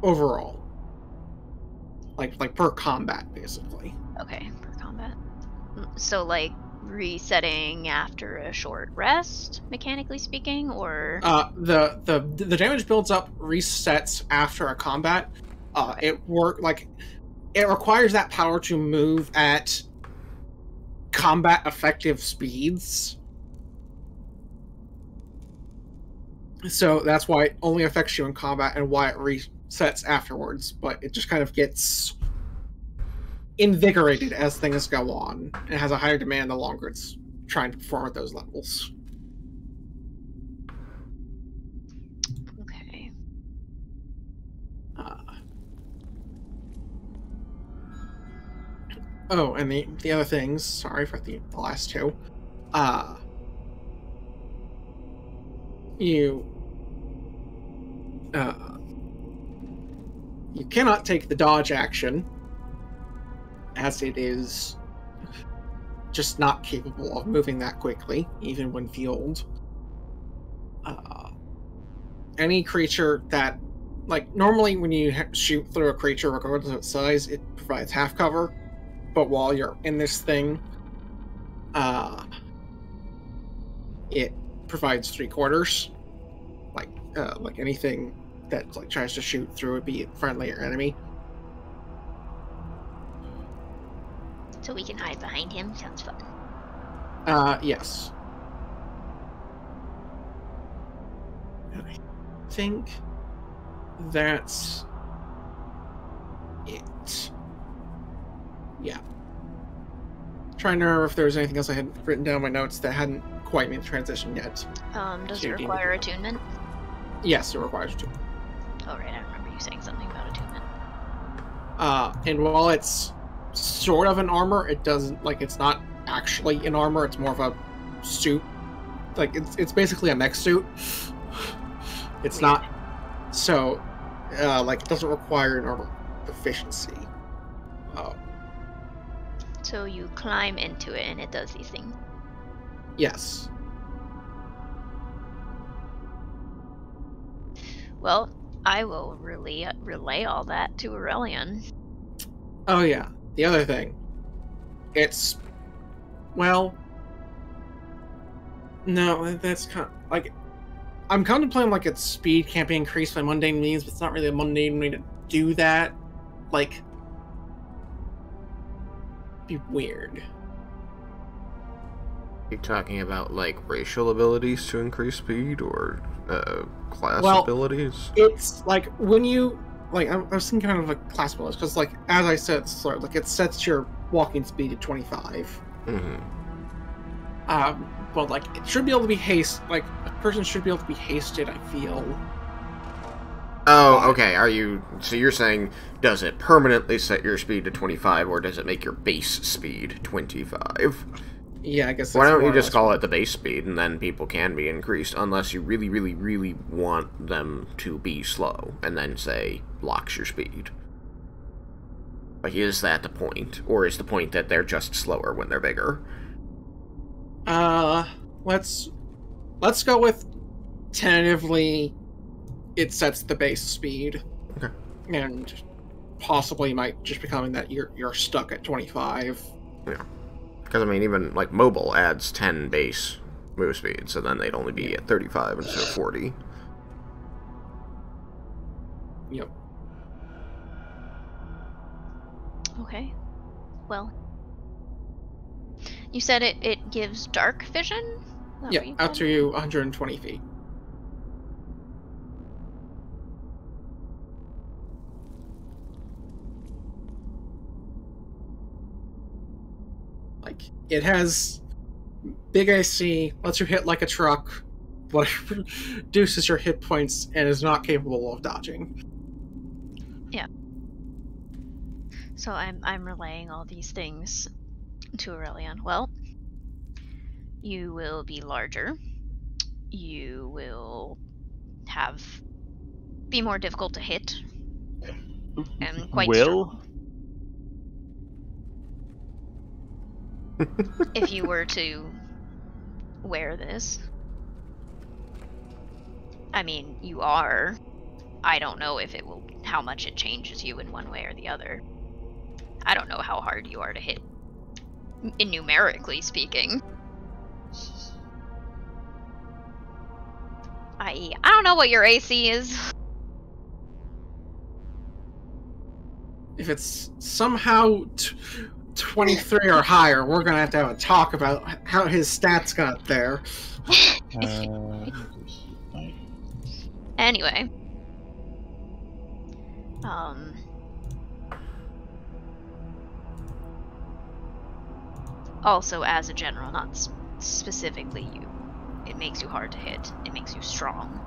Overall. Like per combat, basically. Okay, per combat. So like resetting after a short rest, mechanically speaking, or the damage builds up, resets after a combat. It requires that power to move at combat effective speeds. So that's why it only affects you in combat and why it resets afterwards, but it just kind of gets invigorated as things go on. It has a higher demand the longer it's trying to perform at those levels. okay. Oh, and the other things, sorry for the last two. You cannot take the dodge action, as it is just not capable of moving that quickly, even when fueled. Any creature that, like, normally when you shoot through a creature, regardless of its size, it provides half cover. But while you're in this thing, it provides 3/4. Like anything that like tries to shoot through it, be it friendly or enemy. So we can hide behind him. Sounds fun. Yes. I think that's it. Yeah. Trying to remember if there was anything else I had written down in my notes that hadn't quite made the transition yet. Does it require attunement? Yes, it requires attunement. Oh, right, I remember you saying something about attunement. And while it's sort of an armor, it doesn't, like, it's not actually an armor, it's more of a suit. Like, it's basically a mech suit. It's Weird. not, so, like, it doesn't require an armor proficiency. So you climb into it and it does these things. Yes. Well, I will relay all that to Aurelian. Oh, yeah. The other thing. It's... Well... No, that's kind of... Like... I'm contemplating, like, its speed can't be increased by mundane means, but it's not really a mundane way to do that. Like... Be weird. You talking about, like, racial abilities to increase speed, or class Well, abilities? It's like when you like I was thinking kind of like class abilities because, like, as I said, sort of, like, it sets your walking speed at 25. Mm-hmm. But like it should be able to be like a person should be able to be hasted, I feel. Oh, okay. So you're saying, does it permanently set your speed to 25, or does it make your base speed 25? Yeah, I guess that's Why don't you more or just less call what- it the base speed, and then people can be increased, unless you really, really, really want them to be slow, and then say, locks your speed. Like, is that the point? Or is the point that they're just slower when they're bigger? Let's go with tentatively it sets the base speed. Okay. And possibly might just becoming that you're stuck at 25. Yeah. Because, I mean, even, like, mobile adds 10 base move speed, so then they'd only be at 35 instead of 40. Yep. Okay. Well. You said it gives dark vision? Is that Yeah, what you out said? to 120 feet. Like, it has big AC, lets you hit like a truck, but reduces your hit points and is not capable of dodging. So I'm relaying all these things to Aurelian. Well, you will be larger. You will be more difficult to hit. And quite Will? if you were to wear this. I mean, you are. I don't know if it will, how much it changes you in one way or the other. I don't know how hard you are to hit, numerically speaking. I don't know what your AC is. If it's somehow 23 or higher, we're gonna have a talk about how his stats got there. Anyway. Also, as a general, not specifically you, it makes you hard to hit. It makes you strong.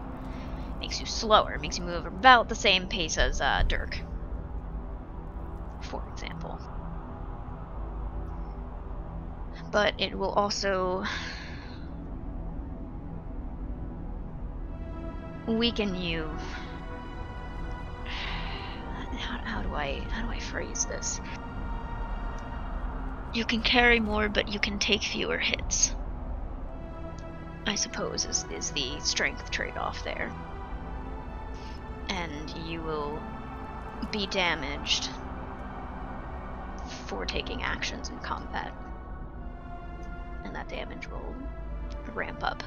It makes you slower. It makes you move about the same pace as Dirk, for example. but it will also weaken you. How do I phrase this? You can carry more, but you can take fewer hits, I suppose, is the strength trade-off there. And you will be damaged for taking actions in combat. And that damage will ramp up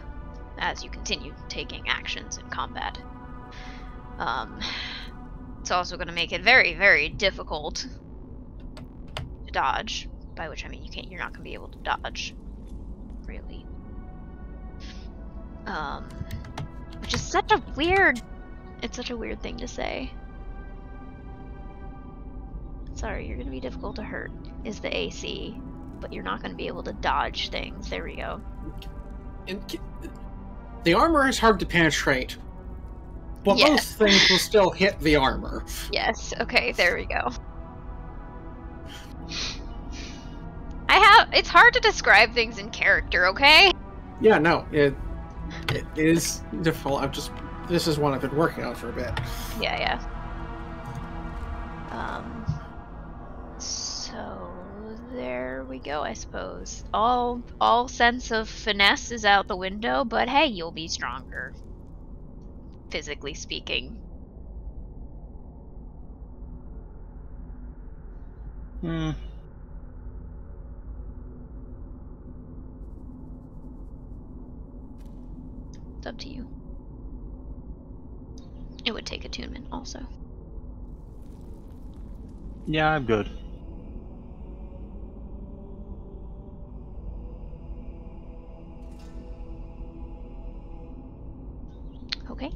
as you continue taking actions in combat. It's also going to make it very, very difficult to dodge, by which I mean you're not going to be able to dodge, really. Which is such a weird thing to say. Sorry, you're going to be difficult to hurt, is the AC, but you're not going to be able to dodge things. There we go. The armor is hard to penetrate, but Yes. most things will still hit the armor. Yes, okay, there we go. It's hard to describe things in character, okay? Yeah, no, it is difficult. This is one I've been working on for a bit. Yeah. So there we go, I suppose. All sense of finesse is out the window, but hey, you'll be stronger, physically speaking. It's up to you. It would take attunement also. Yeah, I'm good. Okay.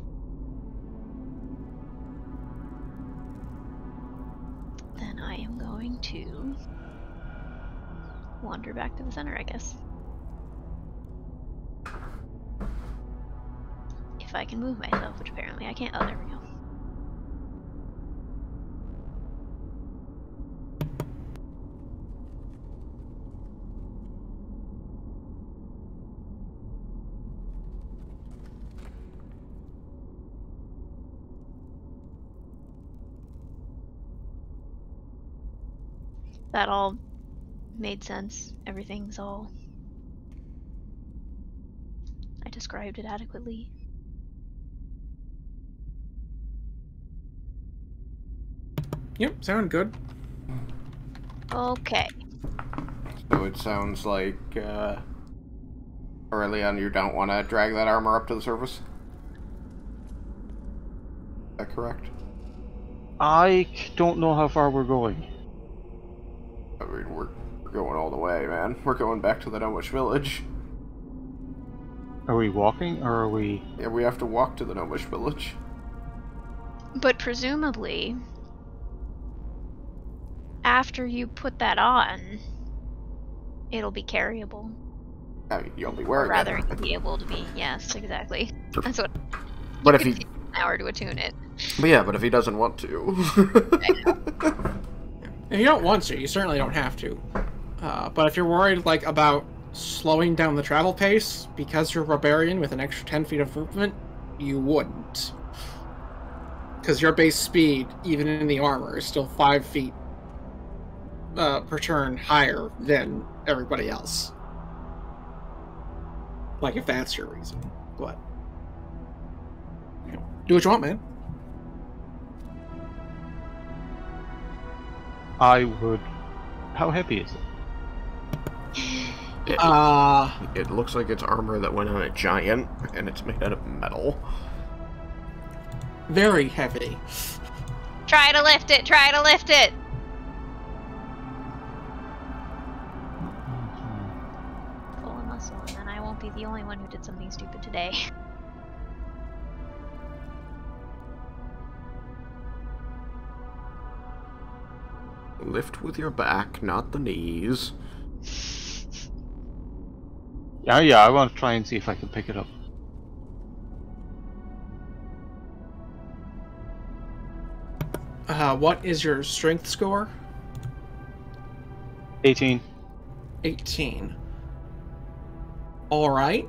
Then I am going to wander back to the center, I guess. If I can move myself, which apparently I can't. Oh, there we go. That all made sense. Everything's all... I described it adequately. Yep, sound good. Okay. So it sounds like, Aurelian, you don't want to drag that armor up to the surface? Is that correct? I don't know how far we're going. I mean, we're going all the way, man. We're going back to the Gnomish village. Are we walking, or are we... Yeah, we have to walk to the Gnomish village. But presumably, after you put that on, it'll be carryable. I mean, you'll be Or wearing rather, it. it'll be able to be. Yes, exactly. That's what... But if he... An hour to attune it. But yeah, but if he doesn't want to... If you don't want to, you certainly don't have to. But if you're worried, like, about slowing down the travel pace, because you're a barbarian with an extra 10 feet of movement, you wouldn't. Because your base speed, even in the armor, is still 5 feet per turn higher than everybody else. Like, if that's your reason. But, you know, do what you want, man. I would... How heavy is it? It looks like it's armor that went on a giant, and it's made out of metal. Very heavy. Try to lift it! Try to lift it! Pull a muscle, and then I won't be the only one who did something stupid today. Lift with your back, not the knees. Yeah, I want to try and see if I can pick it up. What is your strength score? 18. 18. Alright.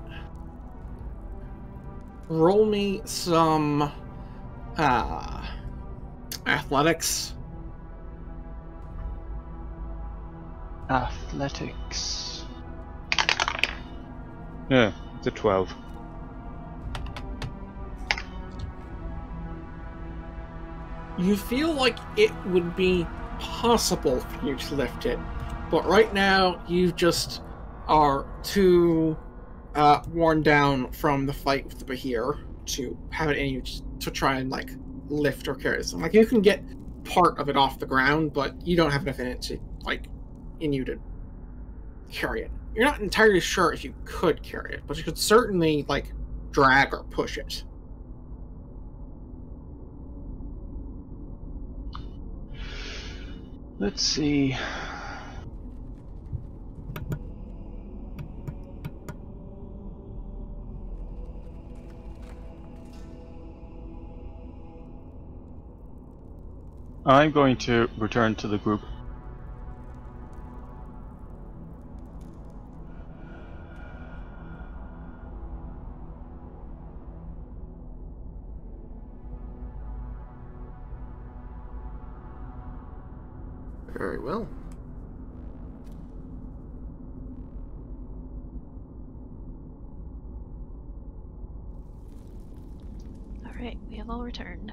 Roll me some athletics. Athletics. Yeah, it's a 12. You feel like it would be possible for you to lift it, but right now you just are too worn down from the fight with the Bahir to have it in you to try and like lift or carry something. Like you can get part of it off the ground, but you don't have enough in it to like in you to carry it. You're not entirely sure if you could carry it, but you could certainly like drag or push it. Let's see. I'm going to return to the group. Very well. Alright, we have all returned.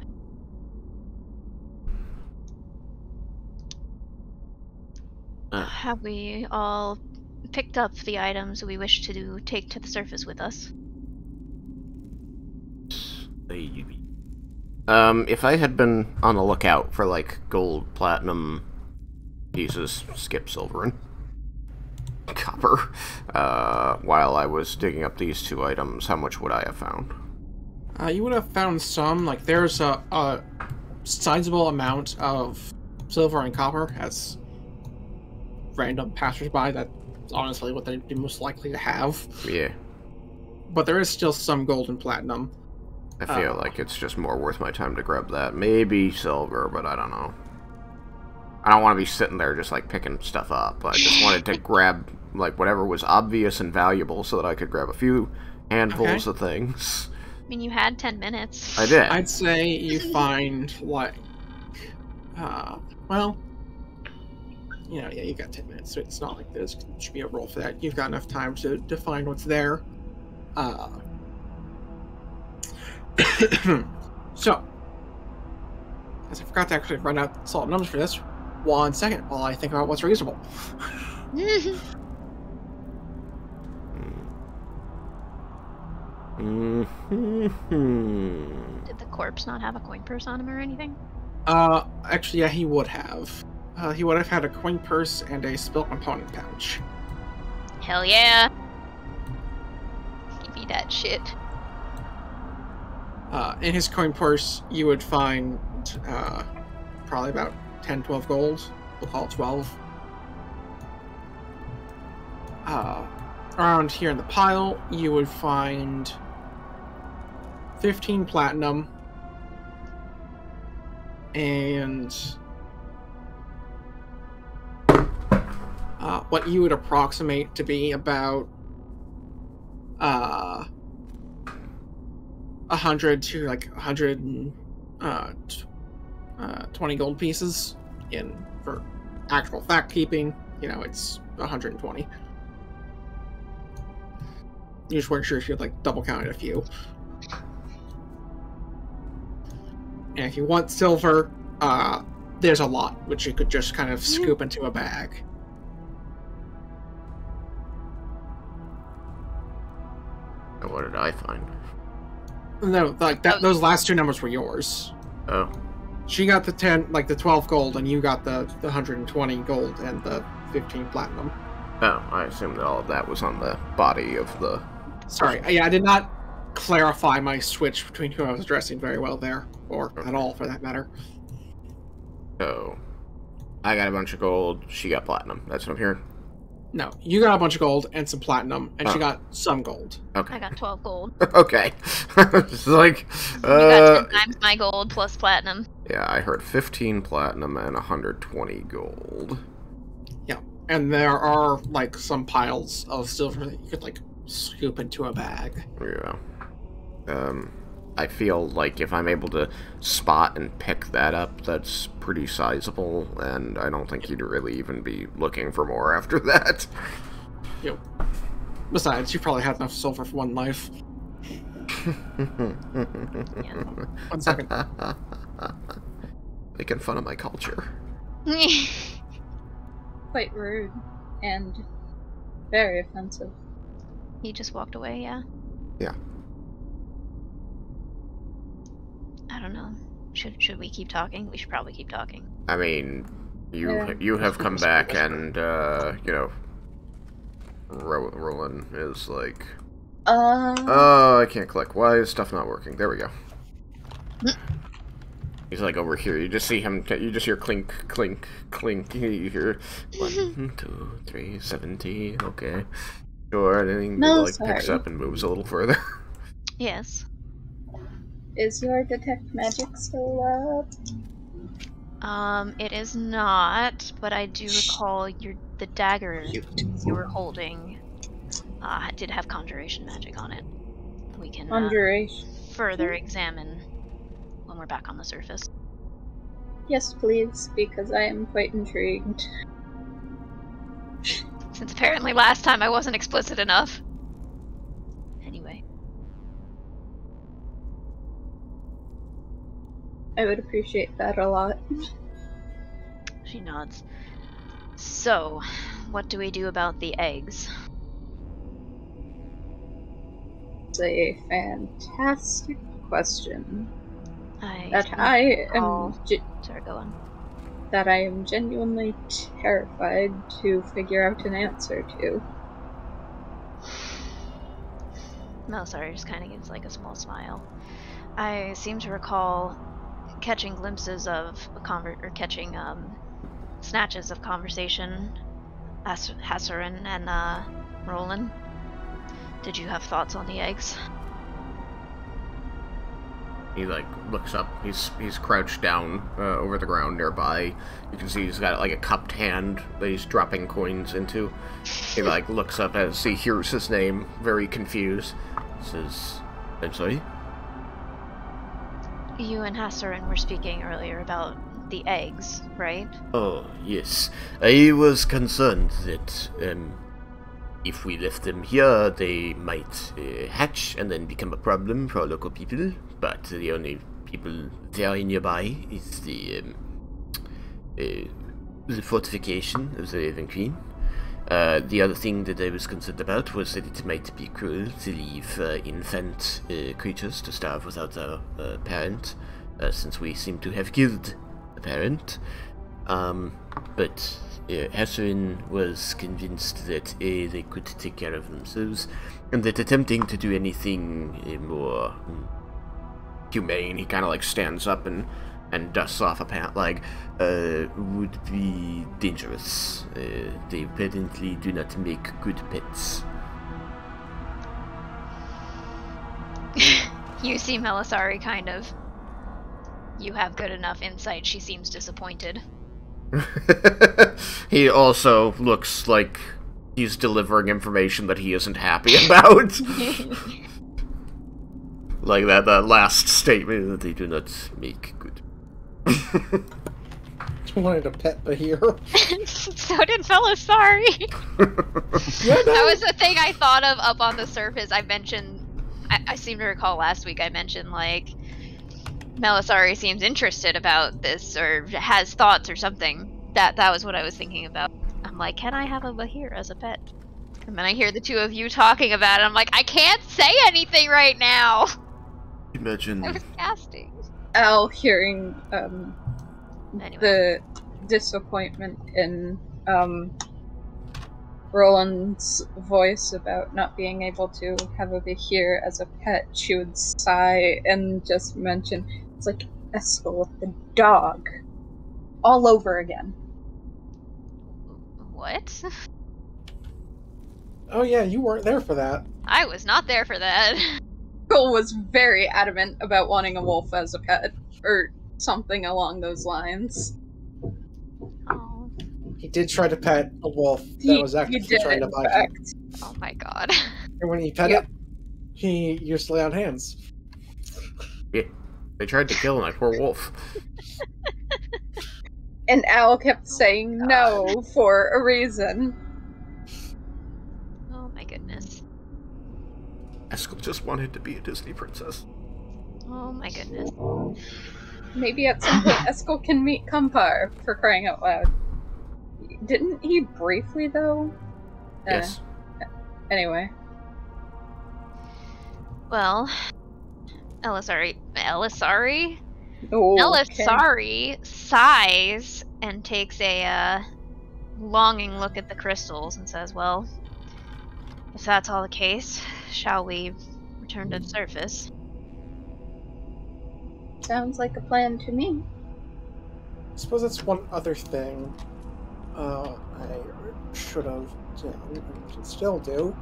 Have we all picked up the items we wish to take to the surface with us? If I had been on the lookout for, like, gold, platinum pieces, skip silver, and copper, while I was digging up these two items, how much would I have found? You would have found some, like, there's a sizable amount of silver and copper as random passersby. That's honestly what they'd be most likely to have. Yeah. But there is still some gold and platinum. I feel like it's just more worth my time to grab that. Maybe silver, but I don't know. I don't want to be sitting there just, like, picking stuff up. I just wanted to grab, like, whatever was obvious and valuable so that I could grab a few handfuls of things. I mean, you had 10 minutes. I did. I'd say you find, like, well, you know, yeah, you got 10 minutes, so it's not like there should be a roll for that. You've got enough time to find what's there. So, as I forgot to actually run out solid numbers for this, 1 second while I think about what's reasonable. Did the corpse not have a coin purse on him or anything? Actually, yeah, he would have. He would have had a coin purse and a spill component pouch. Hell yeah! Give me that shit. In his coin purse, you would find probably about 10, 12 gold. We'll call it 12. Around here in the pile, you would find 15 platinum and what you would approximate to be about 100 to like 120 gold pieces in for actual fact keeping. You know, it's 120. You just weren't sure if you'd like double counted a few. And if you want silver, there's a lot which you could just kind of scoop into a bag. What did I find? No, like that. Those last two numbers were yours. Oh. She got the 10, like the 12 gold, and you got the 120 gold and the 15 platinum. Oh, I assumed that all of that was on the body of the... Sorry, yeah, I did not clarify my switch between who I was addressing very well there, or at all for that matter. So, I got a bunch of gold, she got platinum. That's what I'm hearing? No, you got a bunch of gold and some platinum, and she got some gold. Okay. I got 12 gold. Okay. It's like... You got 10 times my gold plus platinum. Yeah, I heard 15 platinum and 120 gold. Yeah, and there are, like, some piles of silver that you could, like, scoop into a bag. Yeah. I feel like if I'm able to spot and pick that up, that's pretty sizable, and I don't think you'd really even be looking for more after that. Yep. Besides, you probably had enough silver for one life. Yeah. 1 second. Making fun of my culture. Quite rude and very offensive. He just walked away, yeah? Yeah. I don't know. Should we keep talking? We should probably keep talking. I mean, Yeah. you have come back, and you know, Roland is like, oh, I can't click. Why is stuff not working? There we go. He's like over here. You just see him. You just hear clink, clink, clink. You hear 1, 2, 3, 70. Okay, sure. And then he No, like picks sorry. up and moves a little further. Yes. Is your detect magic still up? It is not, but I do recall the dagger you were holding did have conjuration magic on it. We can Conjuration. further examine when we're back on the surface. Yes, please, because I am quite intrigued. Since apparently last time I wasn't explicit enough. Anyway. I would appreciate that a lot. She nods. So, what do we do about the eggs? It's a fantastic question. I Sorry, go on. That I am genuinely terrified to figure out an answer to. No, sorry, just kind of gives like a small smile. I seem to recall catching glimpses of catching snatches of conversation. Hassarin and Roland. Did you have thoughts on the eggs? He like looks up. He's crouched down over the ground nearby. You can see he's got like a cupped hand that he's dropping coins into. He like looks up as he hears his name, very confused. Says, "I'm sorry." You and Hassarin were speaking earlier about the eggs, right? Oh, yes. I was concerned that if we left them here, they might hatch and then become a problem for local people. But the only people very nearby is the fortification of the Raven Queen. The other thing that I was concerned about was that it might be cruel to leave infant creatures to starve without a parent, since we seem to have killed the parent. But Hassarin was convinced that they could take care of themselves, and that attempting to do anything more humane, he kind of like stands up and dusts off a pant leg, would be dangerous. They apparently do not make good pets. You see Melisari kind of. You have good enough insight. She seems disappointed. He also looks like he's delivering information that he isn't happy about. Like that last statement that They do not make good. Wanted a pet Bahir. So did Melisari. Yeah, no. That was the thing I thought of up on the surface. I mentioned. I seem to recall last week I mentioned like Melisari seems interested about this or has thoughts or something. That was what I was thinking about. I'm like, can I have a Bahir as a pet? And then I hear the two of you talking about it. I'm like, I can't say anything right now. Imagine. I was casting. Al hearing Anyway. the disappointment in Roland's voice about not being able to have a Bahir as a pet, she would sigh and just mention, it's like Eskel with the dog. All over again. What? Oh yeah, you weren't there for that. I was not there for that. Eskel was very adamant about wanting a wolf as a pet, or something along those lines. Oh, He did try to pet a wolf that was He actively did, trying to in bite him. fact. oh my god. And when he pet it, he used to lay on hands. Yeah. They tried to kill my poor wolf. And Owl kept saying no for a reason. Oh my goodness. Eskel just wanted to be a Disney princess. Oh my goodness. Maybe at some point Eskel can meet Kumpar, for crying out loud. Didn't he briefly, though? Yes. Anyway. Well, Elisari Oh, Elisari sighs and takes a longing look at the crystals and says, well, if that's all the case, shall we return to the surface? Sounds like a plan to me. I suppose that's one other thing I should have done, and can still do.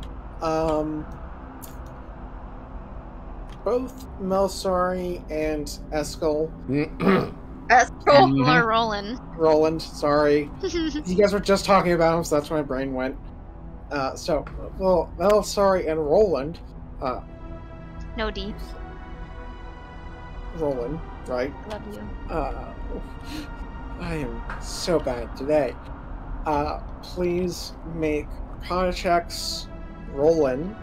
Both Melisari and Eskel. Eskel! Or Roland, sorry. You guys were just talking about him, so that's where my brain went. Melisari and Roland. No D. Roland, right? Love you. I am so bad today. Please make Arcana checks. Roland,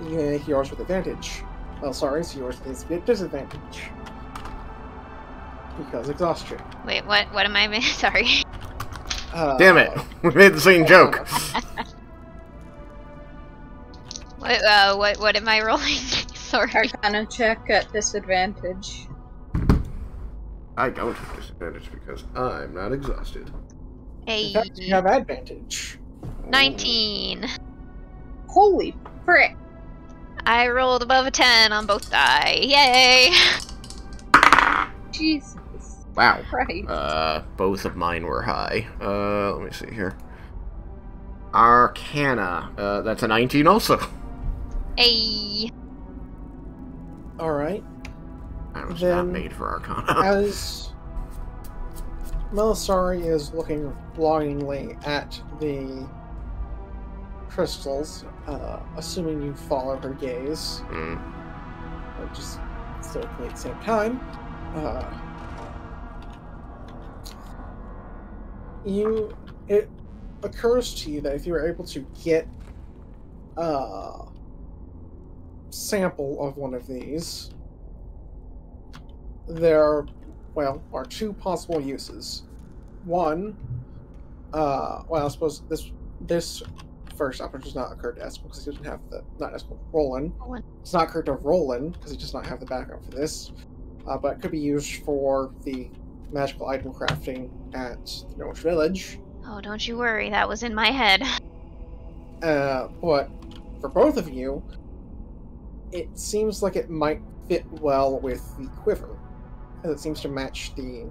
you can make yours with advantage. Melisari, so yours needs to be at disadvantage. Because exhaustion. Wait, what am I missing? Sorry. Damn it! We made the same joke. What am I rolling? Sorry. Arcana check at disadvantage. I don't have disadvantage because I'm not exhausted. In fact, you have advantage. 19. Holy frick! I rolled above a 10 on both die. Yay! Jesus. Wow. Christ. Both of mine were high. Let me see here. Arcana. That's a 19 also. Hey. Alright. I was not made for Arcana. As Melisari is looking longingly at the crystals, assuming you follow her gaze, just still at the same time, it occurs to you that if you were able to get a sample of one of these, there are two possible uses. One, I suppose this first option does not occur to Eskel because he doesn't have Roland. It's not occurred to Roland because he does not have the background for this. But it could be used for the magical item crafting at the Gnomish Village. Oh, don't you worry, that was in my head. But for both of you, it seems like it might fit well with the quiver, as it seems to match the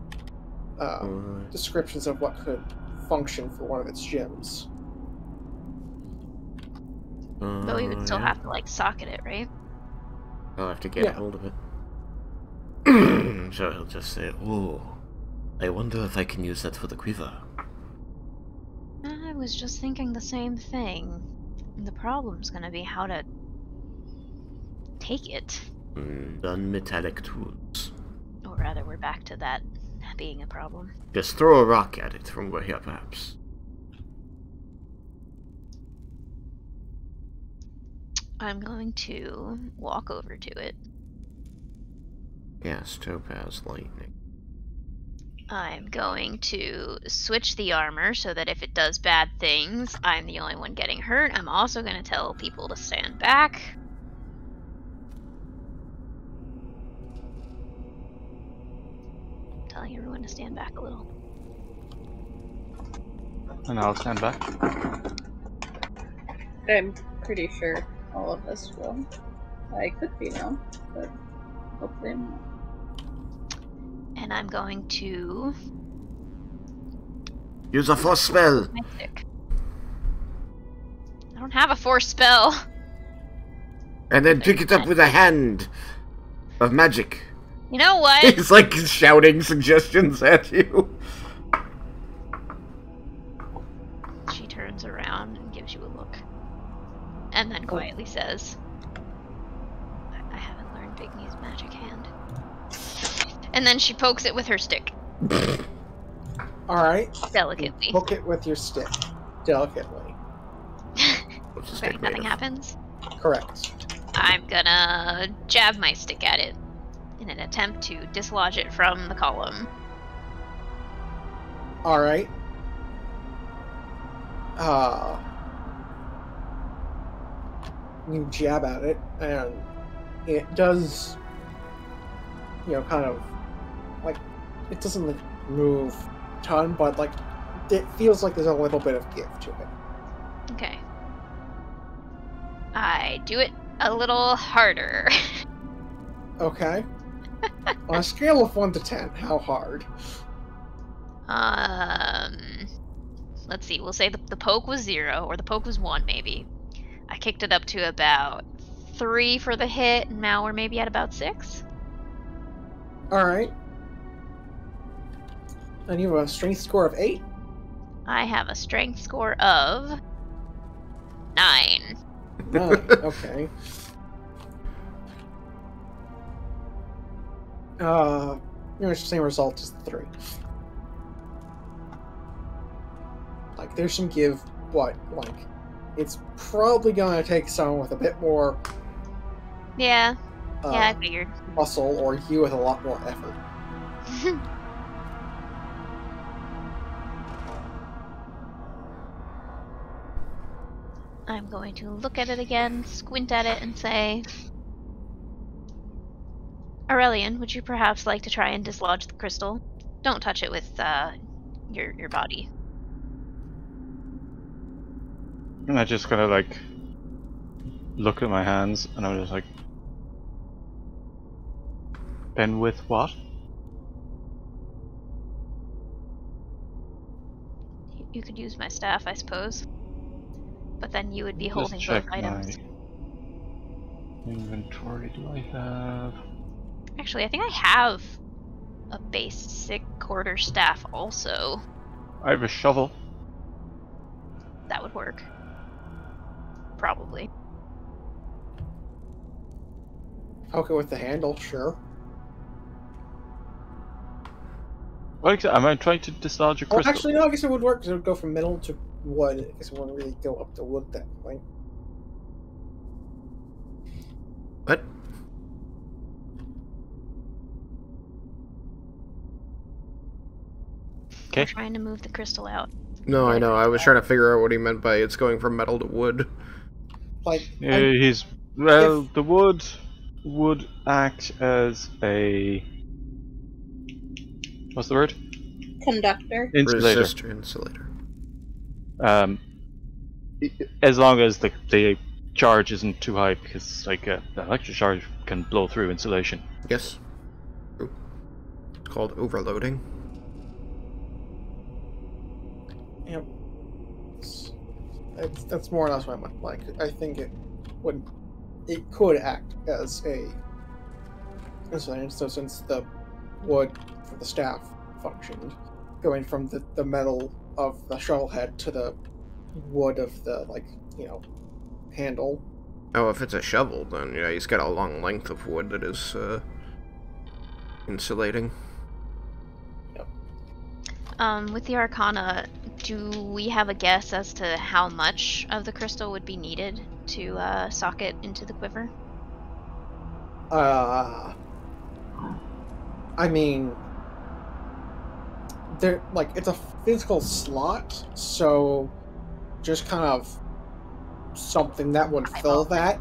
descriptions of what could function for one of its gems. Though we would still have to, like, socket it, right? I'll have to get hold of it. So he'll just say, oh, I wonder if I can use that for the quiver. I was just thinking the same thing. The problem's gonna be how to take it. Non-metallic tools. Or rather, we're back to that being a problem. Just throw a rock at it from over here, perhaps. I'm going to walk over to it. Yes, topaz lightning. I'm going to switch the armor so that if it does bad things, I'm the only one getting hurt. I'm also going to tell people to stand back. Telling everyone to stand back a little. And I'll stand back. I'm pretty sure all of us will. I could be now, but hopefully I'm not. And I'm going to use a force spell. my stick. I don't have a force spell. And then pick it up with a hand of magic. You know what? He's like shouting suggestions at you. She turns around and gives you a look. And then quietly says, I haven't learned Big Me's magic hand. And then she pokes it with her stick. Alright. Delicately. Poke it with your stick. Delicately. Okay, nothing happens. Correct. I'm gonna jab my stick at it in an attempt to dislodge it from the column. Alright. You jab at it, and it does, kind of, like, it doesn't like, move a ton, but, like, it feels like there's a little bit of give to it. Okay. I do it a little harder. Okay. On a scale of 1 to 10, how hard? Let's see, we'll say the poke was 0, or the poke was 1, maybe. I kicked it up to about 3 for the hit, and now we're maybe at about 6. Alright. And you have a strength score of 8? I have a strength score of 9. 9, okay. Same result as the 3. Like, there's some give, but, like, it's probably gonna take someone with a bit more... Yeah. I figured. Muscle, or you with a lot more effort. I'm going to look at it again, squint at it, and say... Aurelian, would you perhaps like to try and dislodge the crystal? Don't touch it with your body. And I just kind of like look at my hands, and I'm just like, bend with what? You could use my staff, I suppose. But then you would be Just holding check both items. My inventory. Do I have? Actually, I think I have a basic quarter staff also. I have a shovel. That would work. Probably. Okay, with the handle, sure. What am I trying to dislodge a Oh, crystal? actually, no, I guess it would work, because it would go from metal to wood. I guess it wouldn't really go up to wood at that point. What? Okay. We're trying to move the crystal out. No, I know. I was trying to figure out what he meant by it's going from metal to wood. Like, the wood would act as a... What's the word? Conductor. Insulator. Resistor insulator. As long as the charge isn't too high, because like the electric charge can blow through insulation. Yes. It's called overloading. Yep. That's more or less what I meant. Like, I think it could act as a insulator. So since the wood for the staff functioned, going from the metal of the shovel head to the wood of the, handle. Oh, if it's a shovel, then yeah, he's got a long length of wood that is insulating. Yep. With the Arcana, do we have a guess as to how much of the crystal would be needed to sock it into the quiver? I mean, it's a physical slot, so just kind of something that would fill that.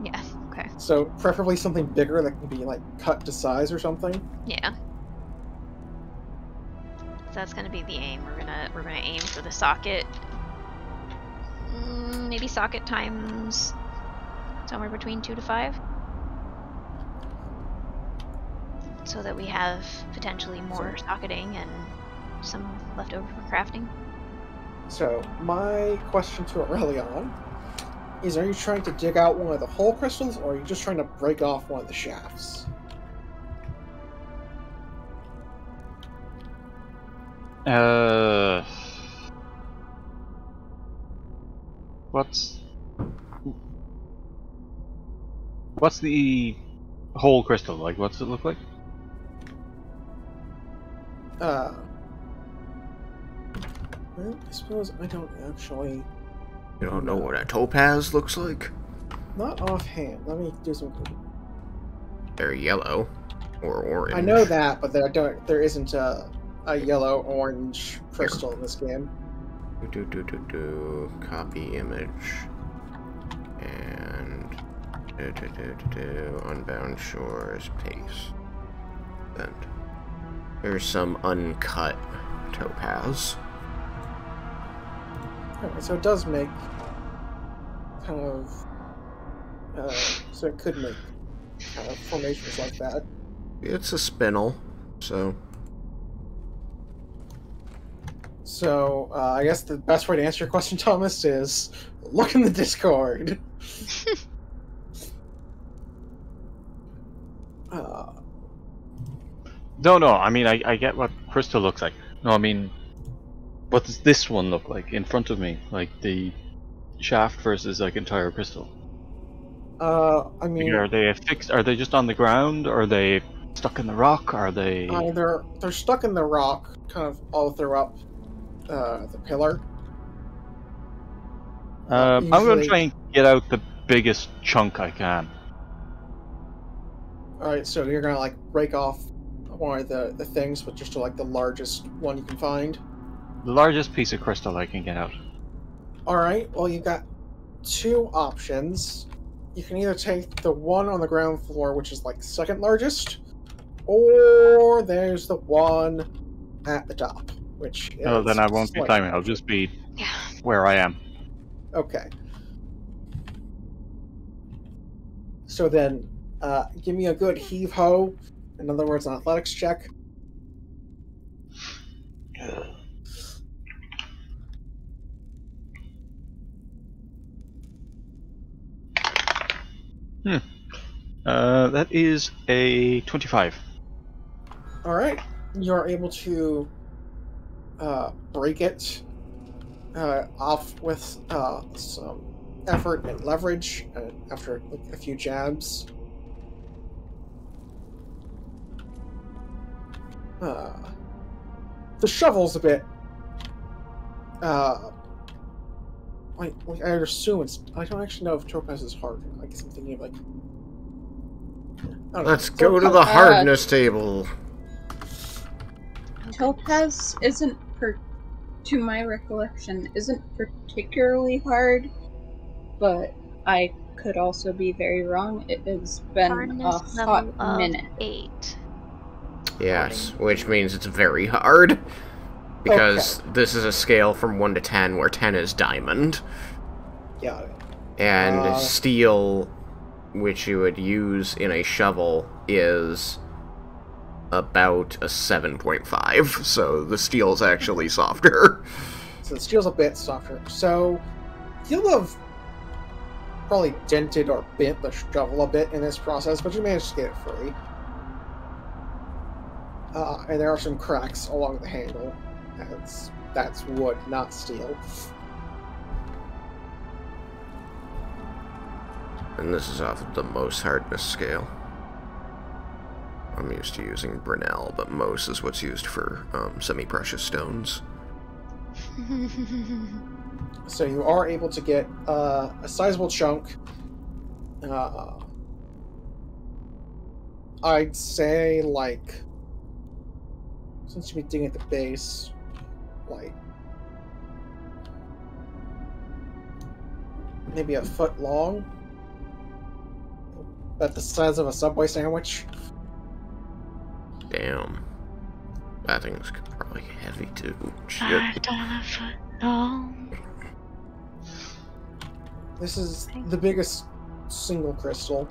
Yeah, okay. So preferably something bigger that can be, cut to size or something. Yeah. So that's gonna be the aim. We're gonna aim for the socket. Maybe socket times somewhere between 2 to 5. So that we have potentially more socketing and some left over for crafting. So, my question to Aurelion is, are you trying to dig out one of the whole crystals, or are you just trying to break off one of the shafts? what's the whole crystal like? What's it look like? Well, I suppose I don't actually... You don't know what a topaz looks like? Not offhand. Let me do some Google. They're yellow. Or orange. I know that, but there isn't a yellow-orange crystal in this game. Copy image. And... Unbound Shores, paste. And there's some uncut topaz. Alright, so it does make kind of... so it could make kind of formations like that. It's a spinel, so... So, I guess the best way to answer your question, Thomas, is look in the Discord. No, I mean, I get what crystal looks like. No, I mean, what does this one look like in front of me? Like the shaft versus like entire crystal. I mean... Are they fixed? Are they just on the ground? Are they stuck in the rock? Are they... they're stuck in the rock, kind of all throughout the pillar. I'm going to try and get out the biggest chunk I can. Alright, so you're gonna like break off one of the things, but just to like the largest one you can find. The largest piece of crystal I can get out. Alright, well you've got two options. You can either take the one on the ground floor, which is like second largest, or there's the one at the top, which is... Oh, then I won't be climbing. I'll just be where I am. Okay. So then, give me a good heave-ho. In other words, an athletics check. That is a 25. Alright. You're able to break it off with some effort and leverage after like, a few jabs. The shovel's a bit... I assume it's... I don't actually know if topaz is hard. I guess I'm thinking of like... Let's go to the hardness table. Topaz isn't, to my recollection, isn't particularly hard, but I could also be very wrong. It has been Hardness a hot level minute. 8. Yes, which means it's very hard. Because this is a scale from 1 to 10, where 10 is diamond. Got it. And steel, which you would use in a shovel, is about a 7.5. So the steel's actually softer. So the steel's a bit softer. So you'll have probably dented or bent the shovel a bit in this process, but you managed to get it free. And there are some cracks along the handle. That's wood, not steel. And this is off of the most hardness scale. I'm used to using Brunel, but most is what's used for semi-precious stones. So you are able to get a sizable chunk. I'd say, like, since you'd be digging at the base, like, maybe a foot long. About the size of a Subway sandwich. Damn. That thing's probably heavy too. Shit. This is the biggest single crystal.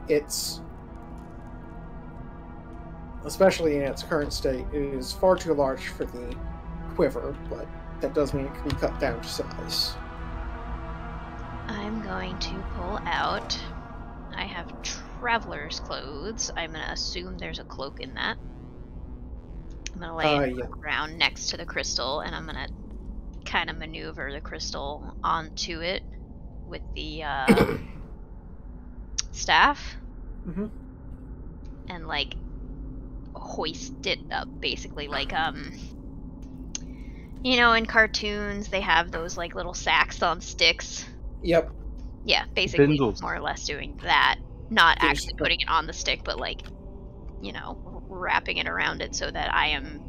It's, especially in its current state, it is far too large for the quiver, but that does mean it can be cut down to size. I'm going to pull out. I have traveler's clothes. I'm going to assume there's a cloak in that. I'm going to lay it on the ground next to the crystal, and I'm going to kind of maneuver the crystal onto it with the staff Mm-hmm. and like hoist it up, basically, like you know, in cartoons they have those like little sacks on sticks. Yep. Yeah, basically Bindles. more or less doing that. Not Yes, actually putting it on the stick, but like, you know, wrapping it around it so that I am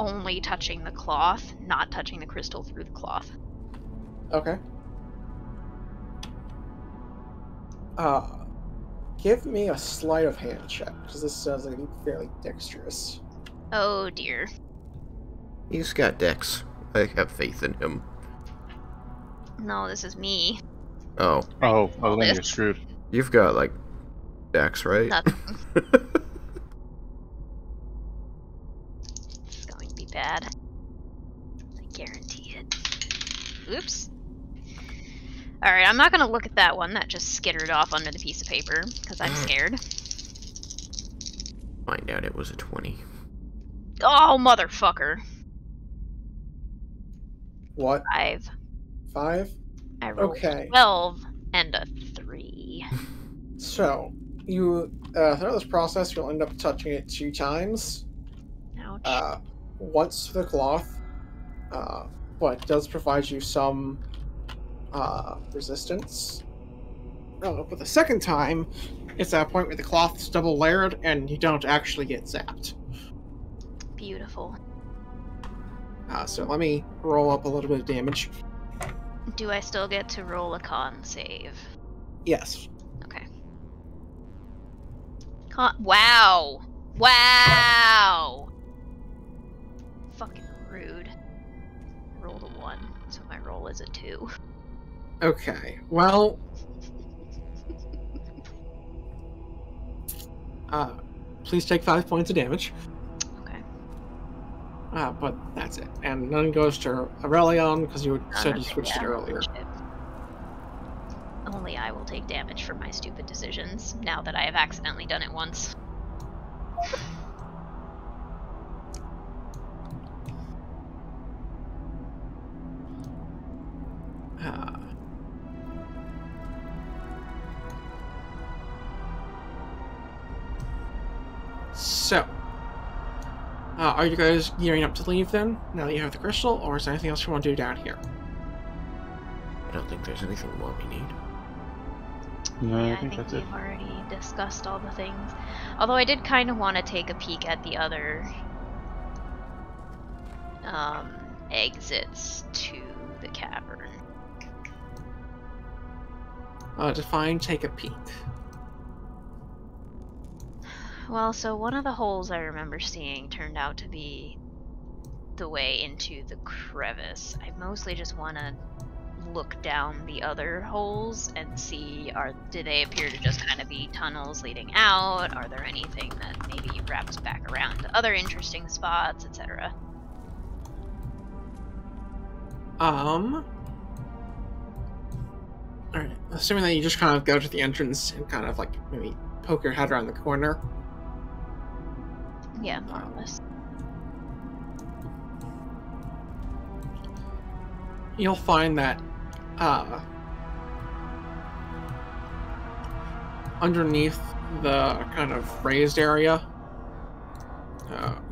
only touching the cloth, not touching the crystal through the cloth. Okay. Give me a sleight of hand check, because this sounds like fairly dexterous. Oh dear. He's got dex. I have faith in him. No, this is me. Oh, Oh, well then this? you're screwed. you've got, like, dex, right? Nothing. It's going to be bad. I guarantee it. Oops. Alright, I'm not going to look at that one that just skittered off under the piece of paper, because I'm scared. Find out it was a 20. Oh, motherfucker. What? 5. 5? I rolled Okay. 12 and a 3. So, you, throughout this process, you'll end up touching it 2 times. Ouch. Once for the cloth, but it does provide you some, resistance. But the second time, it's at a point where the cloth is double layered and you don't actually get zapped. Beautiful. So let me roll up a little bit of damage. Do I still get to roll a con save? Yes. Okay. Wow! Wow! Fucking rude. I rolled a 1, so my roll is a 2. Okay, well... please take 5 points of damage. Okay. But that's it. And none goes to Aurelion, because you said you switched it Yeah, earlier. shit. Only I will take damage for my stupid decisions, now that I have accidentally done it once. So, are you guys gearing up to leave then, now that you have the crystal, or is there anything else you want to do down here? I don't think there's anything more we need. No, Yeah, I think that's it. we've already discussed all the things. Although I did kind of want to take a peek at the other exits to the cavern. Define take a peek. Well, so one of the holes I remember seeing turned out to be the way into the crevice. I mostly just want to look down the other holes and see, do they appear to just kind of be tunnels leading out? Are there anything that maybe wraps back around to other interesting spots, etc.? Alright, assuming that you just kind of go to the entrance and kind of like maybe poke your head around the corner. Yeah, more or less. You'll find that underneath the kind of raised area,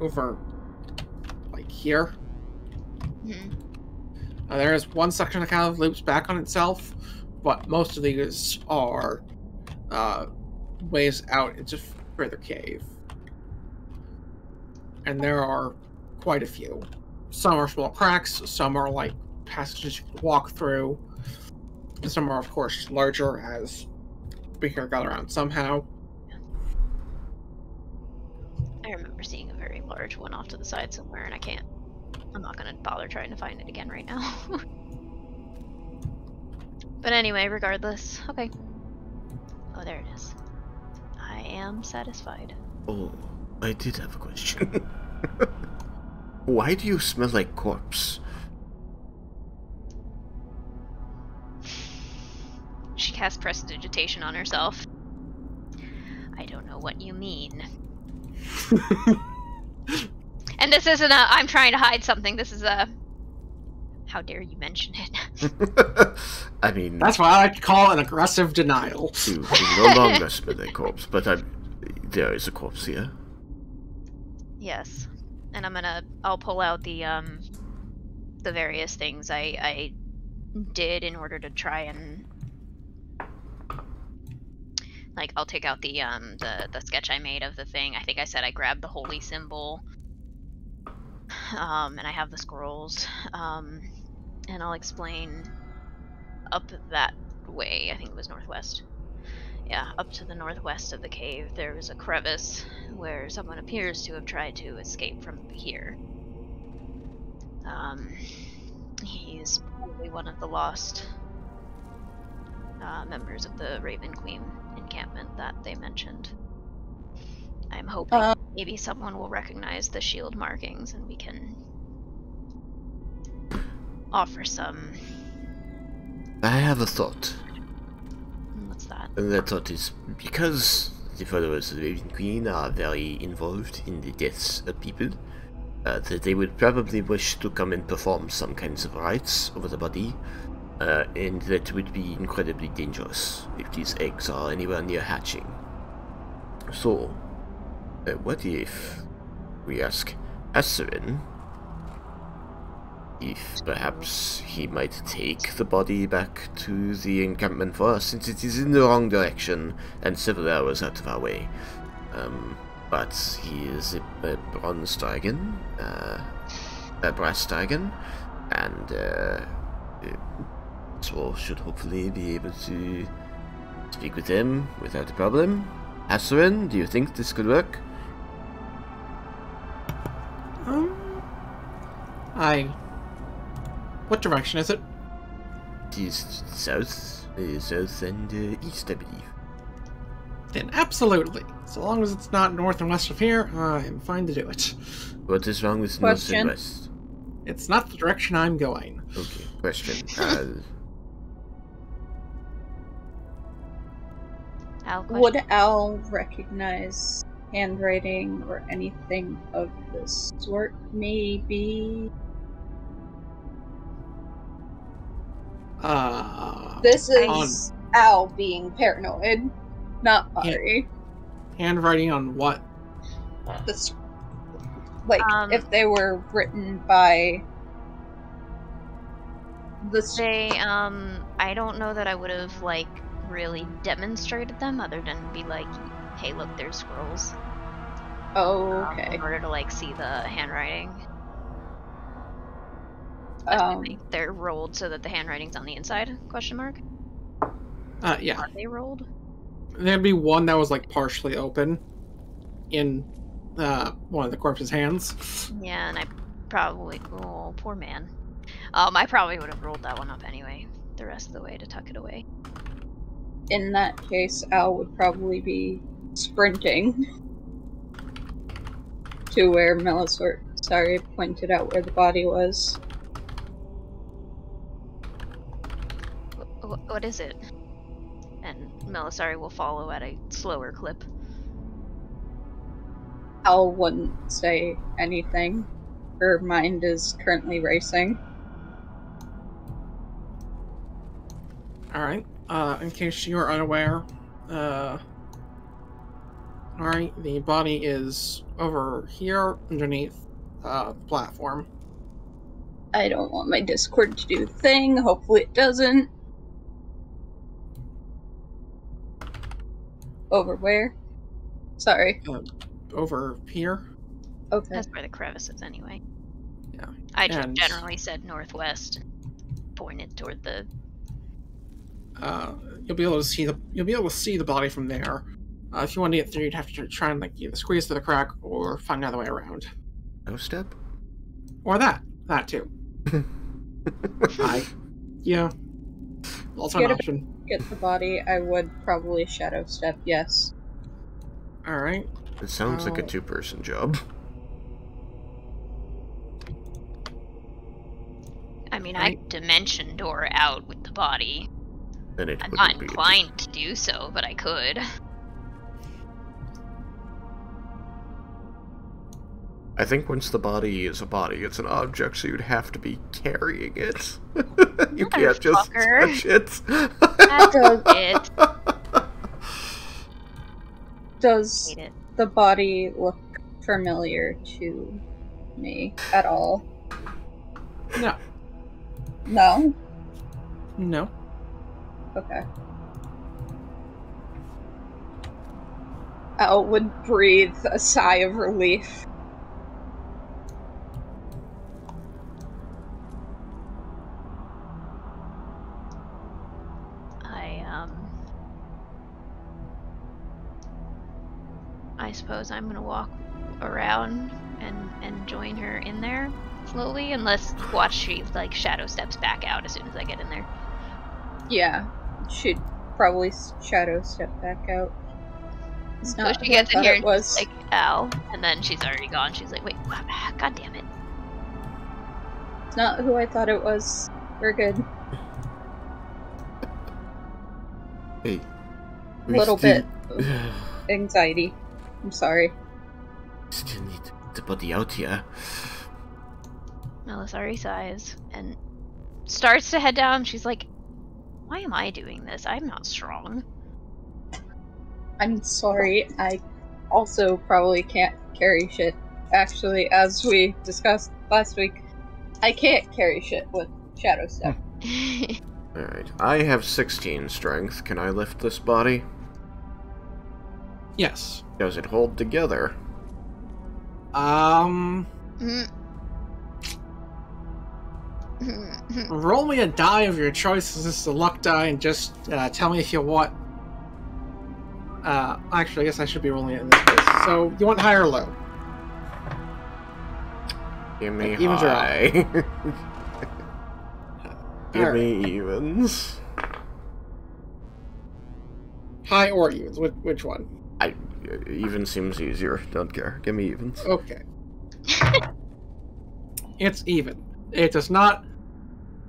over like here, there is one section that kind of loops back on itself, but most of these are ways out into further cave. And there are quite a few. Some are small cracks, some are like passages you can walk through, and some are of course larger as we can gather around somehow. I remember seeing a very large one off to the side somewhere, and I'm not gonna bother trying to find it again right now. But anyway, regardless, okay. Oh, there it is. I am satisfied. Oh, I did have a question. Why do you smell like corpse? She casts prestidigitation on herself. I don't know what you mean. And this isn't a I'm trying to hide something. This is a How dare you mention it? I mean, That's what I like to call an aggressive denial. you no longer smell a corpse, but there is a corpse here. Yes. And I'll pull out the various things I did in order to try and, like, I'll take out the sketch I made of the thing. I think I said I grabbed the holy symbol. And I have the scrolls. And I'll explain up that way. I think it was northwest. Yeah, up to the northwest of the cave, there was a crevice where someone appears to have tried to escape from here. He's probably one of the lost members of the Raven Queen encampment that they mentioned. I'm hoping maybe someone will recognize the shield markings and we can offer some... I have a thought. What's that? And that thought is, because the followers of the Raven Queen are very involved in the deaths of people, that they would probably wish to come and perform some kinds of rites over the body, and that would be incredibly dangerous if these eggs are anywhere near hatching. So, what if we ask Asserin if perhaps he might take the body back to the encampment for us, since it is in the wrong direction and several hours out of our way. But he is a bronze dragon, a brass dragon, and so should hopefully be able to speak with him without a problem. Asserin, do you think this could work? What direction is it? It is south and east, I believe. Then absolutely. So long as it's not north and west of here, I am fine to do it. What is wrong with north Question. and west? It's not the direction I'm going. Okay, question. Al, Would Al recognize handwriting or anything of the sort? Maybe. This is Al being paranoid, not Ari. Handwriting on what? This, like, if they were written by this. I don't know that I would have, like, really demonstrated them other than be like, hey, look, there's scrolls. Oh, okay. In order to, like, see the handwriting. They're rolled so that the handwriting's on the inside? Question mark? Yeah. Are they rolled? There'd be one that was, like, partially open in one of the corpse's hands. Yeah, and I probably... Oh, poor man. I probably would have rolled that one up anyway, the rest of the way to tuck it away. In that case, Al would probably be sprinting to where Melisort pointed out where the body was. What is it? And Melisari will follow at a slower clip. Al wouldn't say anything. Her mind is currently racing. Alright. In case you are unaware, alright, the body is over here underneath the platform. I don't want my Discord to do the thing. Hopefully it doesn't. Over where? Sorry. Over here. Okay. That's where the crevice is anyway. Yeah. I just generally said northwest, pointed toward the... You'll be able to see the body from there. If you want to get through, you'd have to try and, like, either squeeze through the crack or find another way around. No step? Or that too. Yeah. Also an option. Get the body, I would probably shadow step, yes. Alright. It sounds like a two-person job. I mean, I dimension door out with the body. Then it I'm wouldn't not be inclined to do so, but I could. I think once the body is a body, it's an object, so you'd have to be carrying it. You can't just touch it. That's it. Does the body look familiar to me at all? No. No? No. Okay. Al would breathe a sigh of relief. I suppose I'm gonna walk around and join her in there slowly, unless she like shadow steps back out as soon as I get in there. Yeah, she'd probably shadow step back out. So she gets in here and she's like, Al, and then she's already gone. She's like, wait, god damn it. It's not who I thought it was. We're good. Hey. A little bit of anxiety. I'm sorry. Still need the body out here. Melisari sighs and starts to head down. She's like, why am I doing this? I'm not strong. I'm sorry. I also probably can't carry shit. Actually, as we discussed last week, I can't carry shit with shadow step. Alright, I have 16 strength. Can I lift this body? Yes. Does it hold together? Roll me a die of your choice. This is a luck die, and just tell me if you want. Actually, I guess I should be rolling it in this case. So, you want high or low? Give me Evens high. Give Right. me evens. High or evens? Which one? Even seems easier. Don't care. Give me evens. Okay. It's even. It does not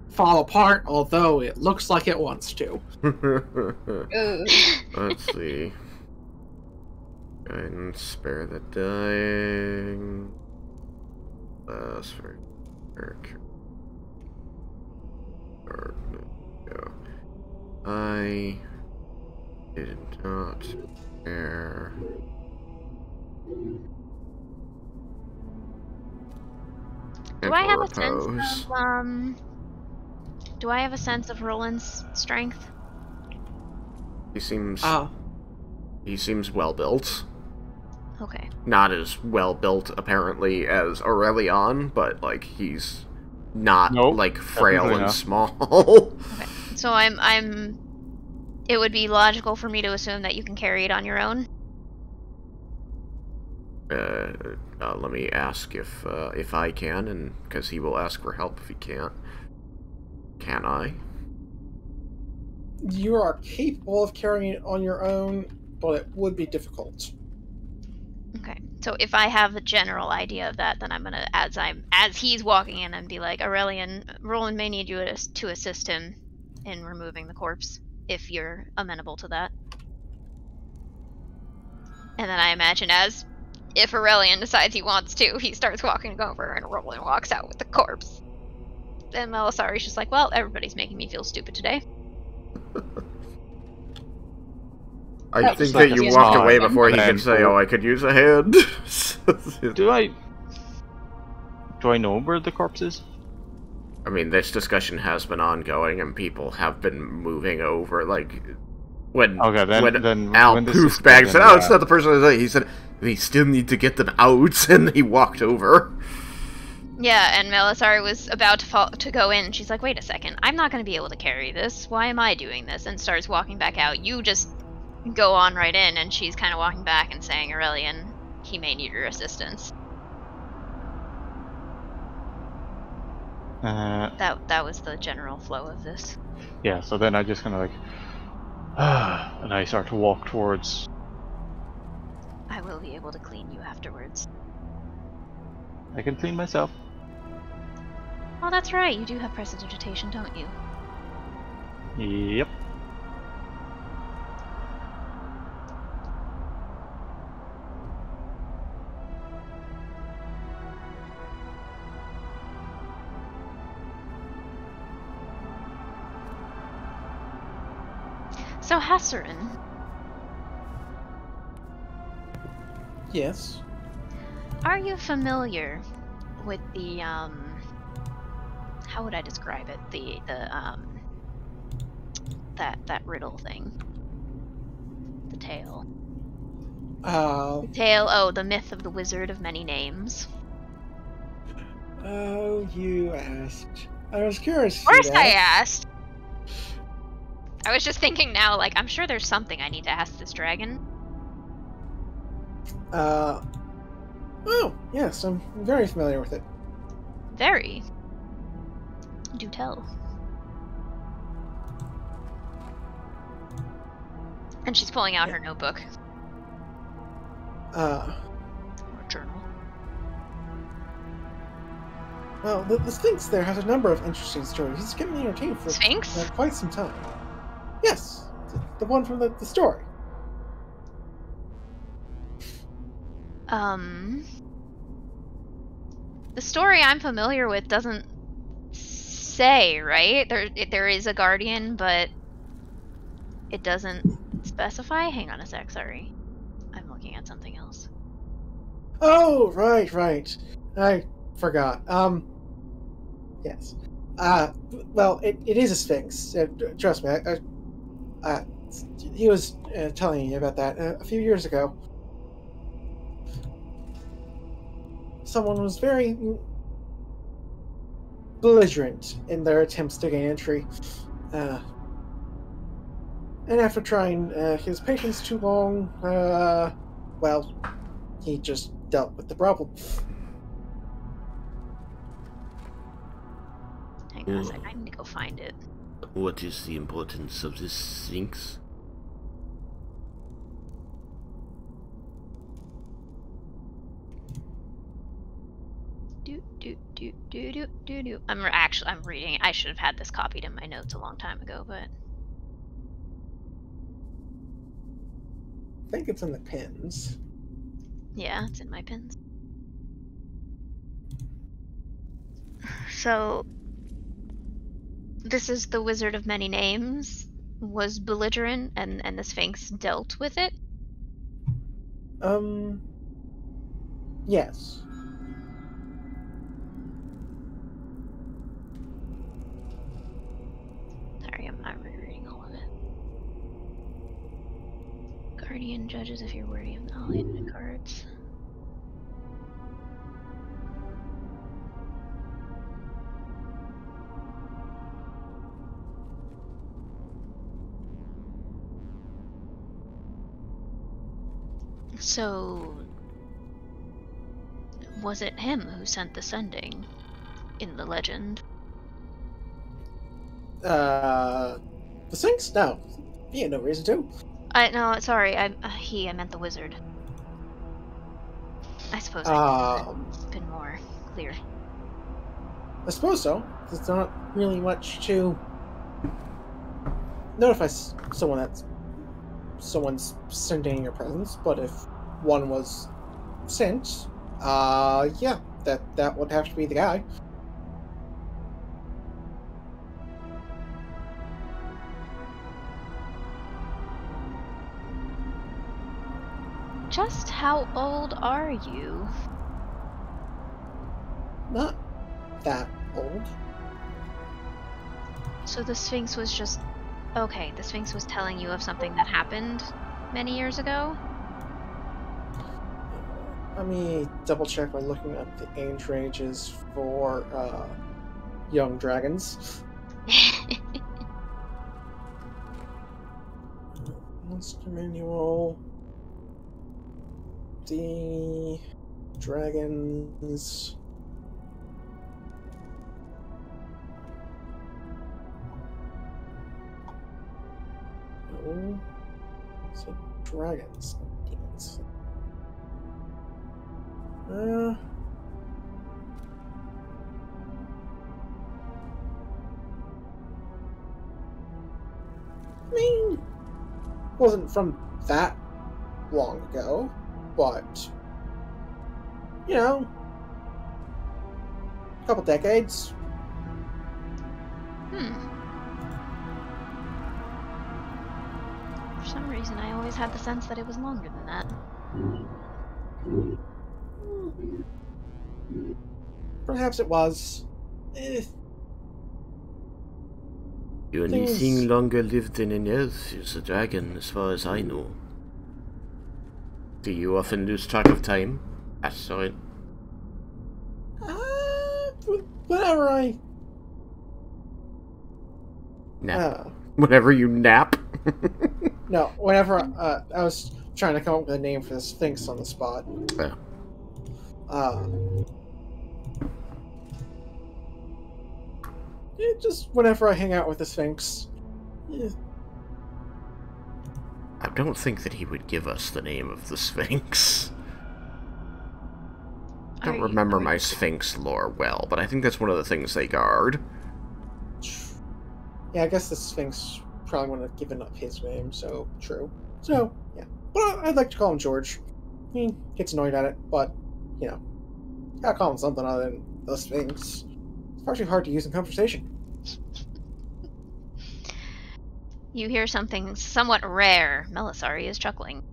fall apart, although it looks like it wants to. Let's see. And spare the dying. For go. I did not spare. Do I have a sense of, do I have a sense of Roland's strength? He seems well built. Okay. Not as well built apparently as Aurelion, but like he's not like frail and small. Okay. So I'm it would be logical for me to assume that you can carry it on your own. Let me ask if I can, and because he will ask for help if he can't. Can I? You are capable of carrying it on your own, but it would be difficult. Okay. So if I have a general idea of that, then I'm gonna, as he's walking in, and be like, Aurelion, Roland may need you to assist him in removing the corpse, if you're amenable to that. And then I imagine if Aurelion decides he wants to, he starts walking over, and Roland walks out with the corpse. And Melisari's just like, well, everybody's making me feel stupid today. I think that you walked away before he could say, oh, I could use a hand. Do I know where the corpse is? I mean, this discussion has been ongoing, and people have been moving over, like... When Al poofed back said, oh, it's not the person, he said, we still need to get them out, and he walked over. Yeah, and Melisari was about to go in. She's like, wait a second, I'm not going to be able to carry this. Why am I doing this? And starts walking back out. You just go on right in, and she's kind of walking back and saying, Aurelion, he may need your assistance. That was the general flow of this. Yeah, so then I just kind of like, and I start to walk towards... I will be able to clean you afterwards. I can clean myself. Oh, that's right, you do have prestidigitation, don't you? Yep. So, Hasserin, Yes. are you familiar with the, how would I describe it? That riddle thing. The tale. The tale, the myth of the Wizard of Many Names. Oh, you asked. I was curious. Of course I asked! I was just thinking now, like, I'm sure there's something I need to ask this dragon. Oh, yes, I'm very familiar with it. Very. Do tell. And she's pulling out her notebook. Or journal. Well, the Sphinx there has a number of interesting stories. He's kept me entertained for Sphinx? quite some time. Yes, the one from the story. The story I'm familiar with doesn't say, right? There is a guardian, but it doesn't specify. Hang on a sec, sorry. I'm looking at something else. Oh, right. I forgot. Yes. Well, it is a Sphinx. Trust me, he was telling me about that a few years ago. Someone was very belligerent in their attempts to gain entry. And after trying his patience too long, well, he just dealt with the problem. Hang on a sec, I need to go find it. What is the importance of this Sphinx? I'm reading. I should have had this copied in my notes a long time ago, but I think it's in the pins. yeah, it's in my pins. So, this is the Wizard of Many Names, was belligerent, and the Sphinx dealt with it? Yes. Sorry, I'm rereading all of it. Guardian judges if you're worthy of all the cards. So, was it him who sent the sending in the legend? The Sphinx? No. He had no reason to. No, sorry, I meant the wizard. I suppose it's been more clear. I suppose so. There's not really much to notify someone that someone's sending a presence, but if one was sent, yeah, that would have to be the guy. Just how old are you? Not that old. So the Sphinx was just... Okay, the Sphinx was telling you of something that happened many years ago? Let me double check by looking at the age ranges for young dragons. Monster Manual. The dragons. Oh, so dragons, not demons. I mean, wasn't from that long ago, but you know, a couple decades. For some reason, I always had the sense that it was longer than that. Perhaps it was. The only thing longer lived than an elf is a dragon, as far as I know. Do you often lose track of time? Sorry. Whenever I... Nap. Whenever you nap? No, whenever I was trying to come up with a name for the Sphinx on the spot. Just whenever I hang out with the Sphinx. I don't think that he would give us the name of the Sphinx. I don't remember my Sphinx lore well, but I think that's one of the things they guard. Yeah, I guess the Sphinx probably wouldn't have given up his name, so true. So, yeah. But I'd like to call him George. He gets annoyed at it, but, you know. Gotta call him something other than the Sphinx. It's far too hard to use in conversation. You hear something somewhat rare. Melisari is chuckling.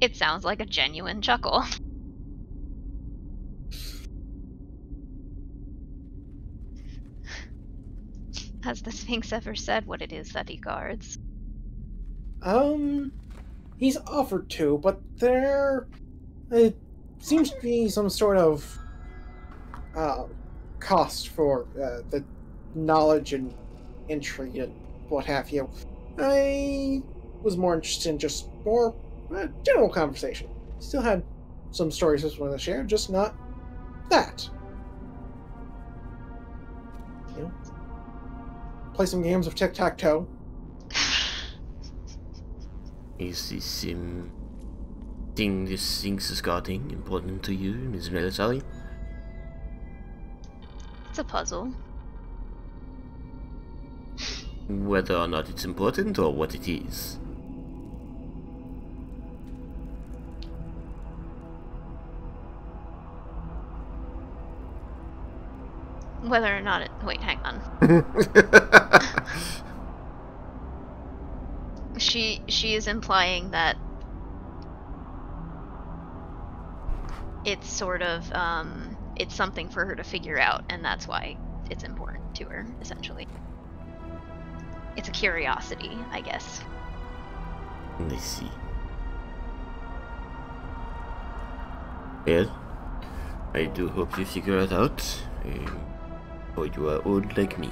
It sounds like a genuine chuckle. Has the Sphinx ever said what it is that he guards? He's offered to, but it seems to be some sort of, cost for, the knowledge and intrigue and what have you. I was more interested in just more general conversation. Still had some stories I wanted to share, just not that. You know, play some games of tic-tac-toe. Is this thing this Sphinx is guarding important to you, Ms. Melisari? It's a puzzle. Whether or not it's important or what it is. Whether or not it... Wait, hang on. She is implying that it's sort of, it's something for her to figure out, and that's why it's important to her, essentially. It's a curiosity, I guess. I see. Well, I do hope you figure it out, or you are old like me.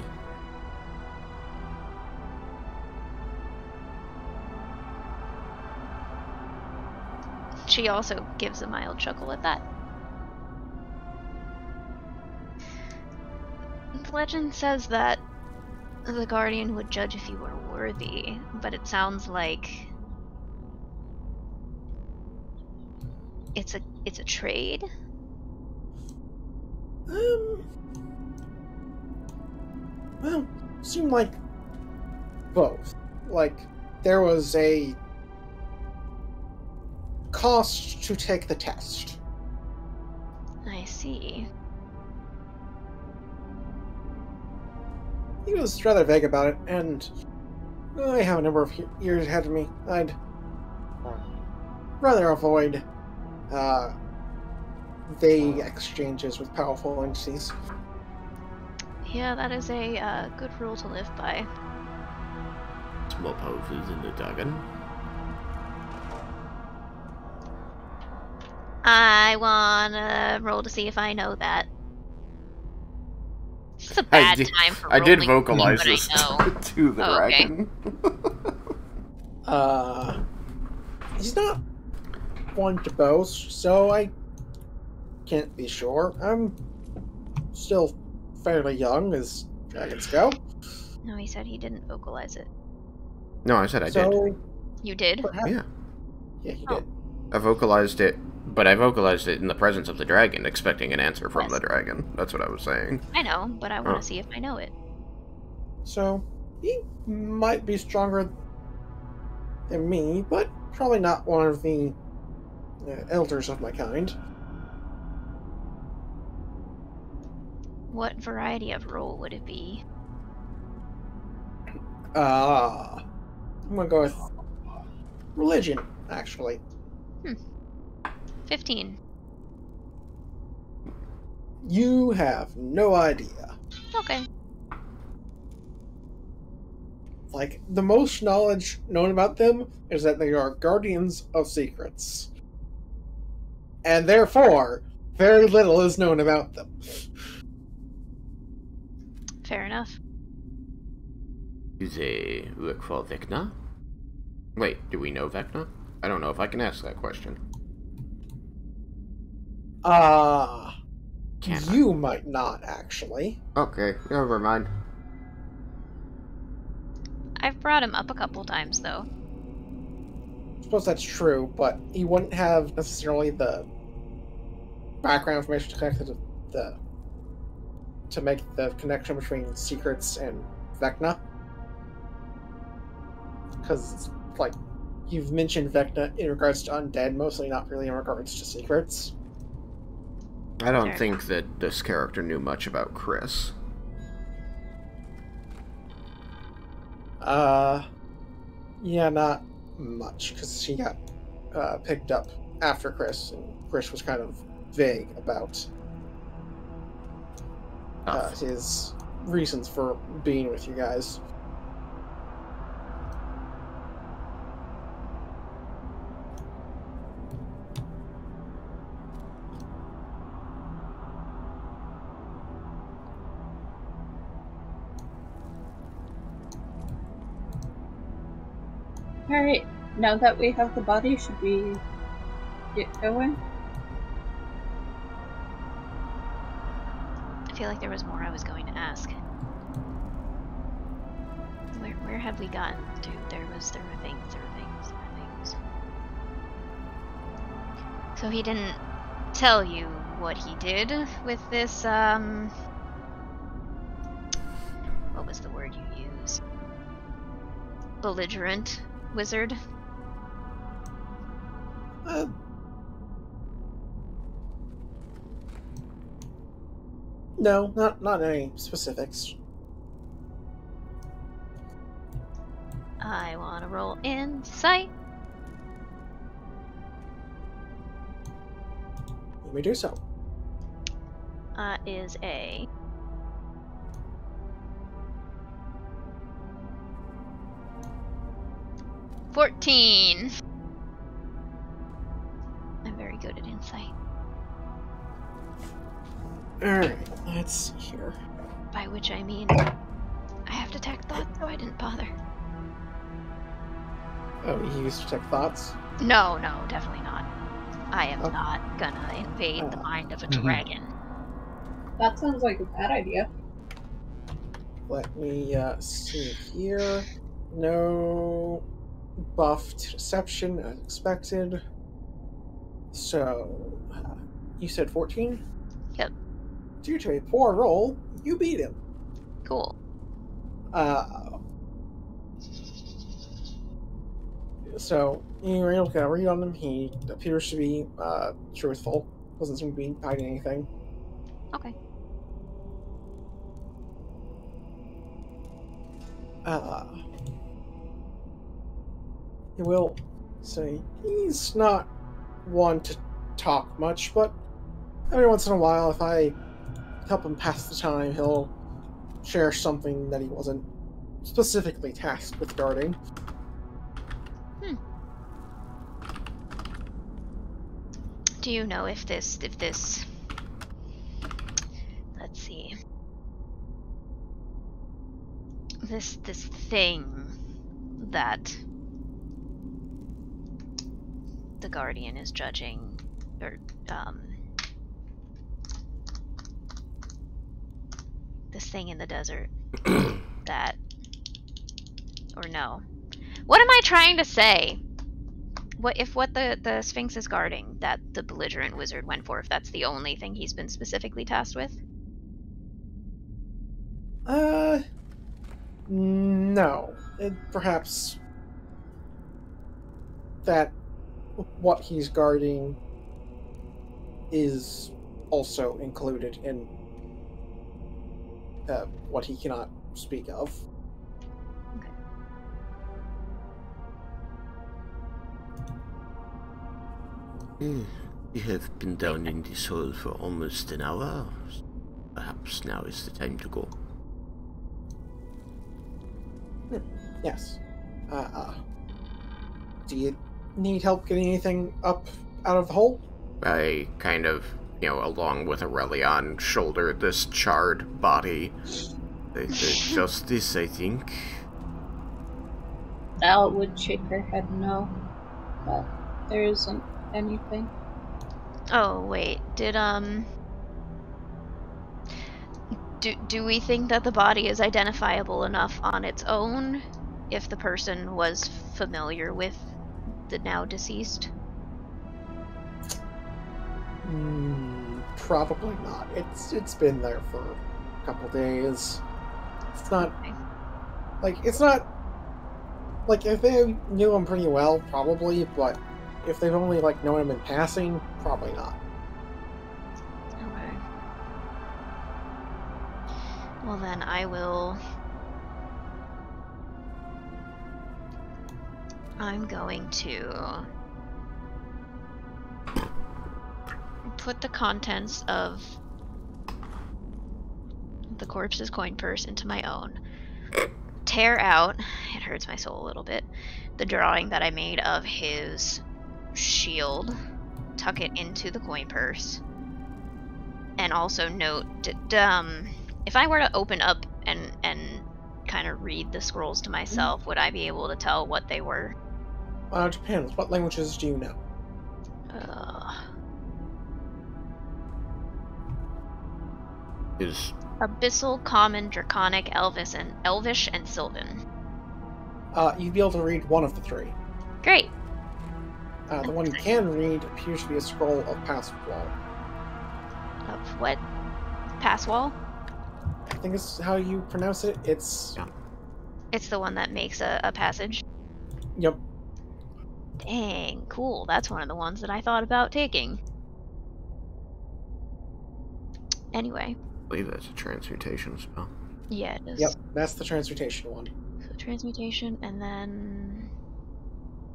She also gives a mild chuckle at that. The legend says that the Guardian would judge if you were worthy, but it sounds like it's a trade. Well, seemed like both. Like, there was a cost to take the test. I see. He was rather vague about it, and I have a number of years ahead of me. I'd rather avoid vague exchanges with powerful entities. Yeah, that is a good rule to live by. It's more powerful than the dragon. I wanna roll to see if I know that. It's a bad time for rolling. I did vocalize me, this I know. to the dragon. Okay. He's not one to boast, so I can't be sure. I'm still fairly young, as dragons go. No, he said he didn't vocalize it. No, I said I did. You did? Perhaps, Yeah. Yeah, he did. I vocalized it, but I vocalized it in the presence of the dragon, expecting an answer from Yes. the dragon. That's what I was saying. I know, but I want to see if I know it. So, he might be stronger than me, but probably not one of the elders of my kind. What variety of role would it be? I'm gonna go with religion, actually. 15. You have no idea. Okay. Like, the most knowledge known about them is that they are guardians of secrets. And therefore, very little is known about them. Fair enough. Do they work for Vecna? Wait, do we know Vecna? I don't know if I can ask that question. You might not, actually. Okay, never mind. I've brought him up a couple times, though. I suppose that's true, but he wouldn't have necessarily the background information to connect to make the connection between secrets and Vecna. Because it's like you've mentioned Vecna in regards to undead, mostly not really in regards to secrets. I don't Fair think that this character knew much about Chris. Yeah, not much, because she got picked up after Chris, and Chris was kind of vague about his reasons for being with you guys. Alright, now that we have the body, should we get going? I feel like there was more I was going to ask. Where had we gotten to? There were things. So he didn't tell you what he did with this, what was the word you used? Belligerent wizard? No, not any specifics. I want to roll insight. You may do so. Is a 14. I'm very good at insight. Alright, let's see here. By which I mean, I have detect thoughts, so I didn't bother. Oh, you used to check thoughts? No, definitely not. I am not gonna invade the mind of a dragon. That sounds like a bad idea. Let me see here. No buff to deception as expected. So, you said 14? Yep. Due to a poor roll, you beat him. Cool. So, you were able to get a read on him. He appears to be truthful. Doesn't seem to be hiding anything. Okay. He will say he's not one to talk much, but every once in a while, if I help him pass the time, he'll share something that he wasn't specifically tasked with guarding. Do you know if this, let's see, this thing that the Guardian is judging, or this thing in the desert that, or no, what am I trying to say? What if what the Sphinx is guarding that the belligerent wizard went for, if that's the only thing he's been specifically tasked with? No. Perhaps that what he's guarding is also included in what he cannot speak of. Okay. We have been down in this hole for almost an hour. Perhaps now is the time to go. Yes. Do you need help getting anything up out of the hole? I kind of, along with Aurelion, shoulder this charred body. Just this, I think. Al would shake her head no. But there isn't anything. Oh, wait. Do we think that the body is identifiable enough on its own if the person was familiar with the now deceased? Probably not. It's been there for a couple days. It's not like if they knew him pretty well, probably, but if they've only known him in passing, probably not. Okay. Well then I'm going to put the contents of the corpse's coin purse into my own, tear out, it hurts my soul a little bit, the drawing that I made of his shield, tuck it into the coin purse, and also note, if I were to open up and kind of read the scrolls to myself, would I be able to tell what they were? Depends. What languages do you know? Is Abyssal, Common, Draconic, Elvish, and Sylvan. You'd be able to read one of the three. Great. The one you can read appears to be a scroll of Passwall. Of what? Passwall? I think is how you pronounce it. It's It's the one that makes a passage. Yep. Dang, cool. That's one of the ones that I thought about taking. Anyway. I believe that's a transmutation spell. Yeah, it is. Yep, that's the transmutation one. So transmutation, and then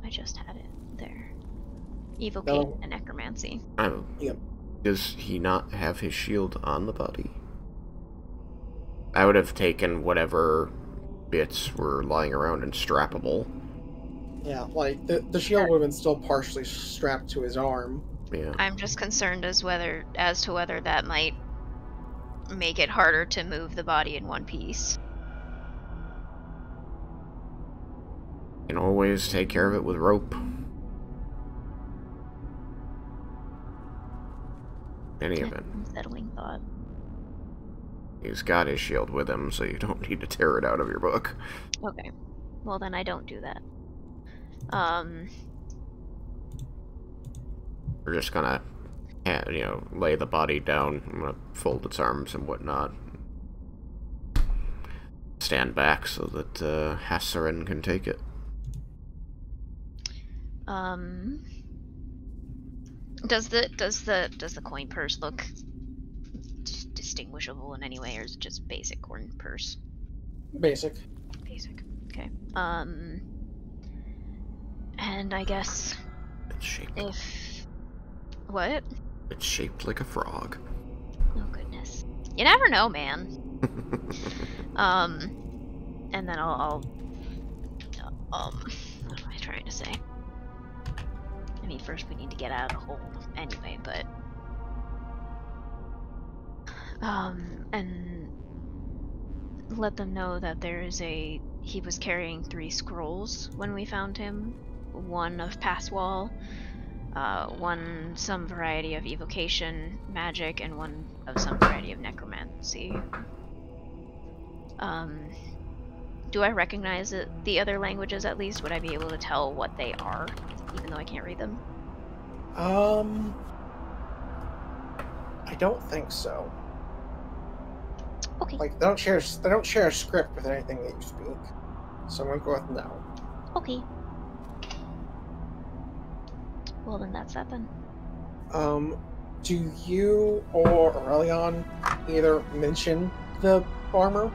I just had it there. Evocate and necromancy. Oh. Yep. Does he not have his shield on the body? I would have taken whatever bits were lying around and strappable. Yeah, the shield would have been still partially strapped to his arm. Yeah. I'm just concerned as to whether that might make it harder to move the body in one piece. You can always take care of it with rope. Any event. Unsettling thought. He's got his shield with him, so you don't need to tear it out of your book. Okay. Well, then I don't do that. We're just gonna, lay the body down. I'm gonna fold its arms and whatnot. Stand back so that Hassarin can take it. Does the coin purse look distinguishable in any way, or is it just basic coin purse? Basic. Basic. Okay. And I guess It's shaped. What? It's shaped like a frog. Oh goodness. You never know, man. And then I'll what am I trying to say? I mean, first we need to get out of the hole anyway, but and let them know that he was carrying 3 scrolls when we found him. One of Passwall, one some variety of evocation magic, and one of some variety of necromancy. Do I recognize the other languages at least? Would I be able to tell what they are, even though I can't read them? I don't think so. Okay. They don't share a script with anything that you speak. So I'm gonna go with no. Okay. Well, then that's that then. Do you or Aurelion either mention the armor?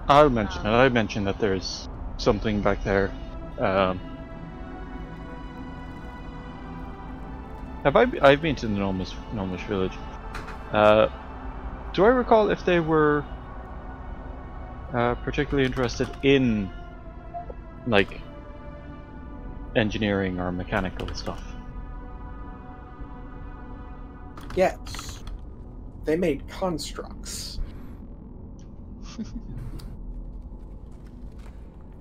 I'll mention it. I mentioned that there's something back there I've been to the Gnomish village. Do I recall if they were particularly interested in like engineering or mechanical stuff? Yes. They made constructs.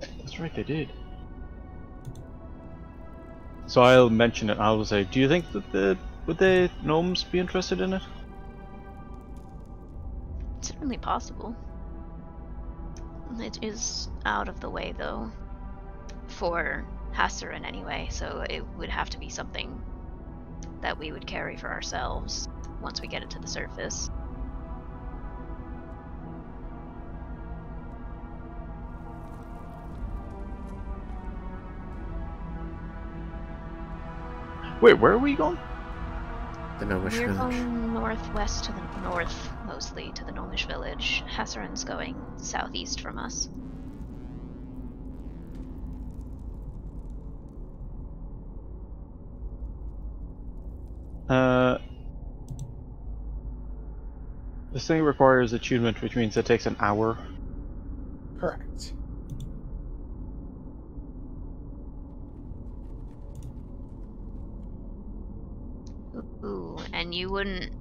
That's right, they did. So I'll mention it. I'll say, do you think that would the gnomes be interested in it? It's certainly possible. It is out of the way, though, for Hasserin anyway, so it would have to be something that we would carry for ourselves once we get it to the surface. Wait, where are we going? The Gnomish We're village. going northwest to the north, mostly, to the Gnomish village. Hasserin's going southeast from us. This thing requires attunement, which means it takes an hour. Correct. Ooh, and you wouldn't...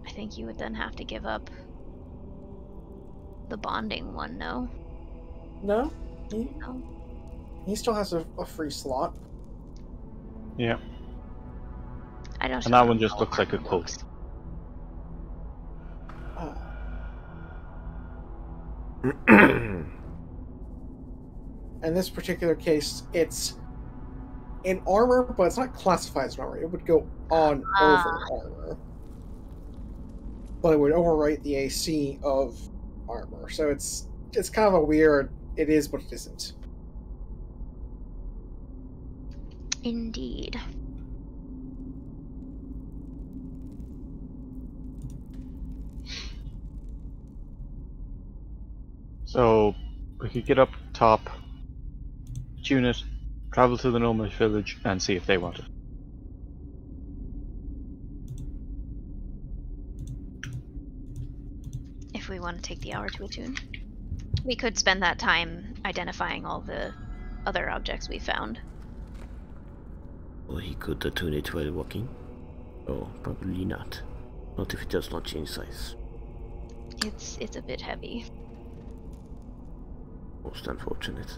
I think you would then have to give up the bonding one, no? No? No? He still has a free slot. Yeah. I don't And that know one just how looks like a bonding cult. works. In this particular case, it's in armor, but it's not classified as armor. It would go on over armor. But it would overwrite the AC of armor. So it's kind of a weird, it is but it isn't. Indeed. So we could get up top, tune it, travel to the Gnomish village, and see if they want it. If we want to take the hour to attune. We could spend that time identifying all the other objects we found. Or he could attune it while walking. Oh, probably not. Not if it does not change size. It's a bit heavy. Most unfortunate.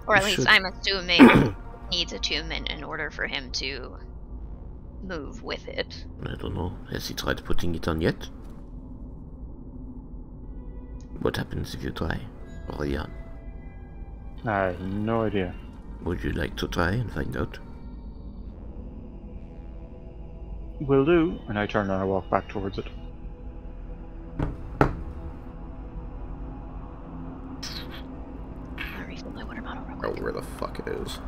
Or at We least should- I'm assuming it needs attunement in order for him to move with it. I don't know. Has he tried putting it on yet? What happens if you try? Orion, I have no idea. would you like to try and find out? Will do, and I turn and I walk back towards it. I'll refill my water bottle real Oh, quick. where the fuck it is.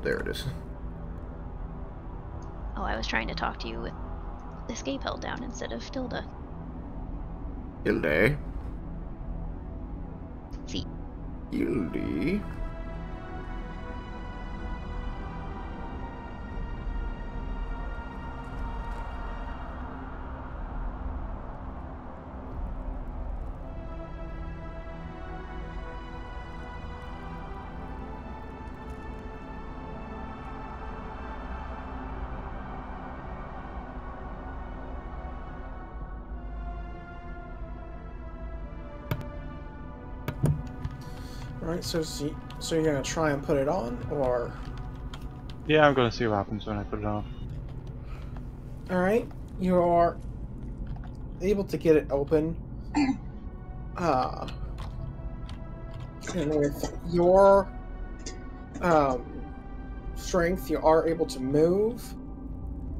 There it is. Oh, I was trying to talk to you with escape held down instead of tilde. Hilde. See. Hilde. Alright, so you're gonna try and put it on, or... Yeah, I'm gonna see what happens when I put it on. Alright, you are able to get it open. And with your strength, you are able to move,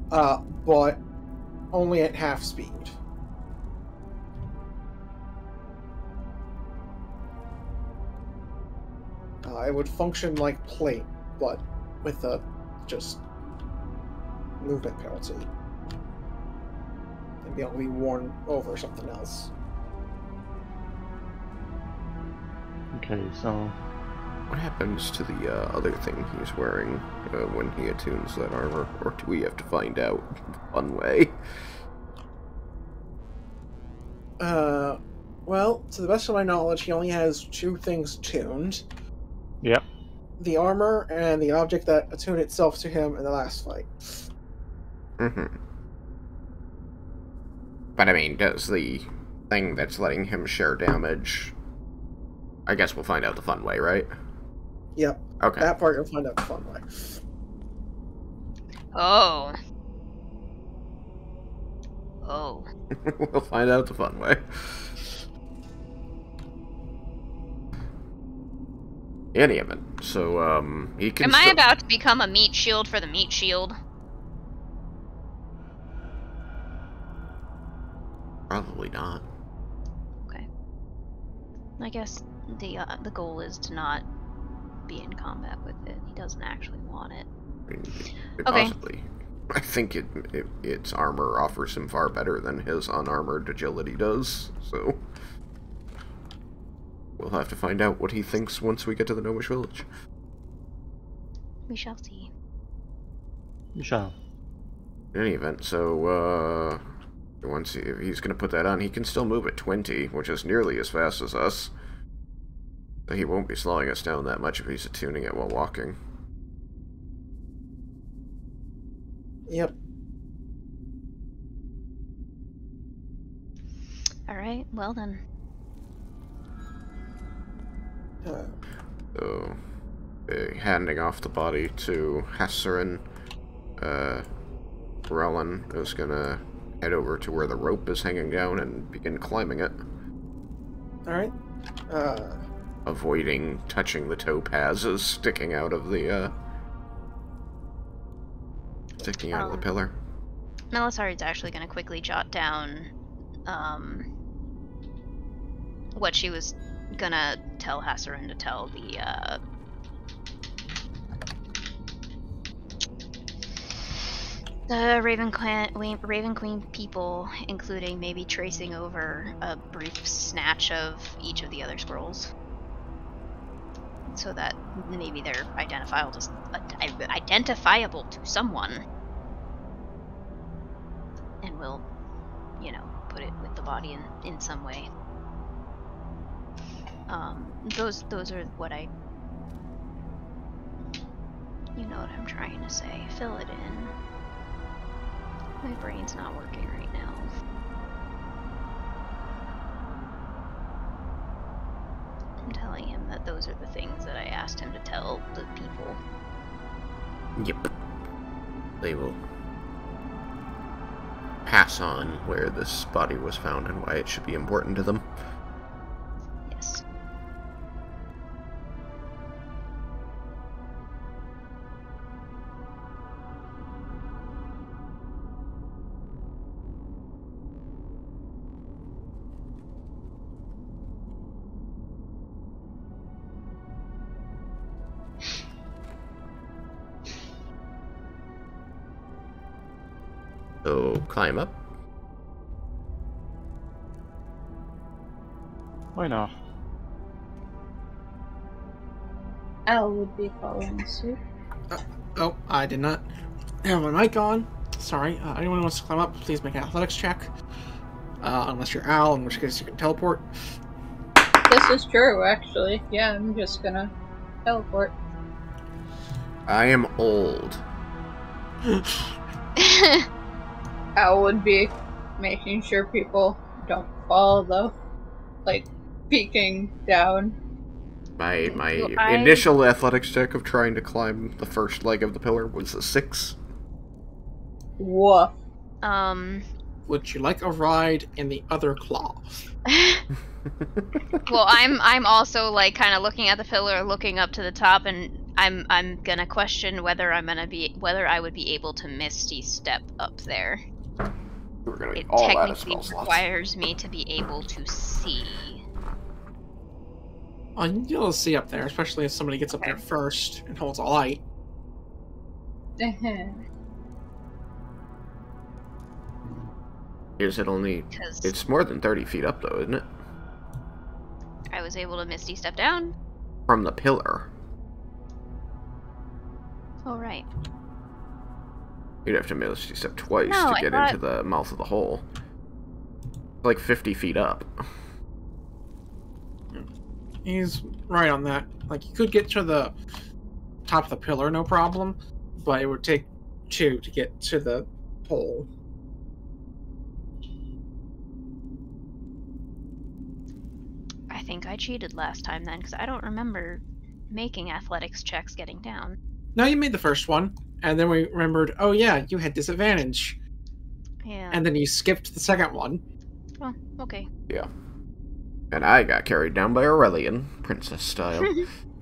but only at half speed. It would function like plate, but with a just movement penalty. and be able to be worn over something else. Okay, so What happens to the other thing he's wearing when he attunes that armor? Or do we have to find out one way? Well, to the best of my knowledge, he only has two things tuned. yep. The armor and the object that attuned itself to him in the last fight. Mm-hmm. But I mean, does the thing that's letting him share damage... I guess we'll find out the fun way, right? Yep. Okay. That part you'll find out the fun way. Oh. Oh. We'll find out the fun way. In any event, so, he can Am I about to become a meat shield for the meat shield? Probably not. Okay. I guess the goal is to not be in combat with it. He doesn't actually want it. I mean, Okay. possibly. I think its armor offers him far better than his unarmored agility does, so... We'll have to find out what he thinks once we get to the Gnomish village. We shall see. You shall. In any event, so, once if he's gonna put that on, he can still move at 20, which is nearly as fast as us. So he won't be slowing us down that much if he's attuning it while walking. Yep. Alright, well then. So, handing off the body to Hasserin, Rowan is gonna head over to where the rope is hanging down and begin climbing it. Alright. Avoiding touching the topazes sticking out of the, pillar. Melisari's actually going to quickly jot down what she was going to tell Hasserin to tell the Raven Queen people, including maybe tracing over a brief snatch of each of the other scrolls, so that maybe they're identifiable to someone, and we'll, put it with the body in some way. Those are what I, what I'm trying to say. Fill it in. My brain's not working right now. I'm telling him that those are the things that I asked him to tell the people. Yep. They will pass on where this body was found and why it should be important to them. Yes. So, climb up. Why not? Al would be following suit. Oh, I did not have my mic on. Sorry. Anyone who wants to climb up, please make an athletics check. Unless you're Al, in which case you can teleport. This is true, actually. Yeah, I'm just gonna teleport. I am old. Al would be making sure people don't fall, though. Like, peeking down. My initial athletics check of trying to climb the first leg of the pillar was a 6. Woof. Would you like a ride in the other claw? Well, I'm also like kind of looking at the pillar, looking up to the top, and I'm gonna question whether I would be able to misty step up there. We're gonna It all out of technically spell slots. requires me to be able to see. You'll see up there, especially if somebody gets up there first and holds a light. Is it only... Because It's more than 30 feet up, though, isn't it? I was able to Misty step down. From the pillar. Oh, right. You'd have to Misty step twice No, to get into the mouth of the hole. It's like 50 feet up. He's right on that. Like, you could get to the top of the pillar, no problem, but it would take 2 to get to the hole. I think I cheated last time then, because I don't remember making athletics checks getting down. No, you made the first one, and then we remembered, oh yeah, you had disadvantage. Yeah. And then you skipped the second one. Oh, okay. Yeah. And I got carried down by Aurelian, princess style.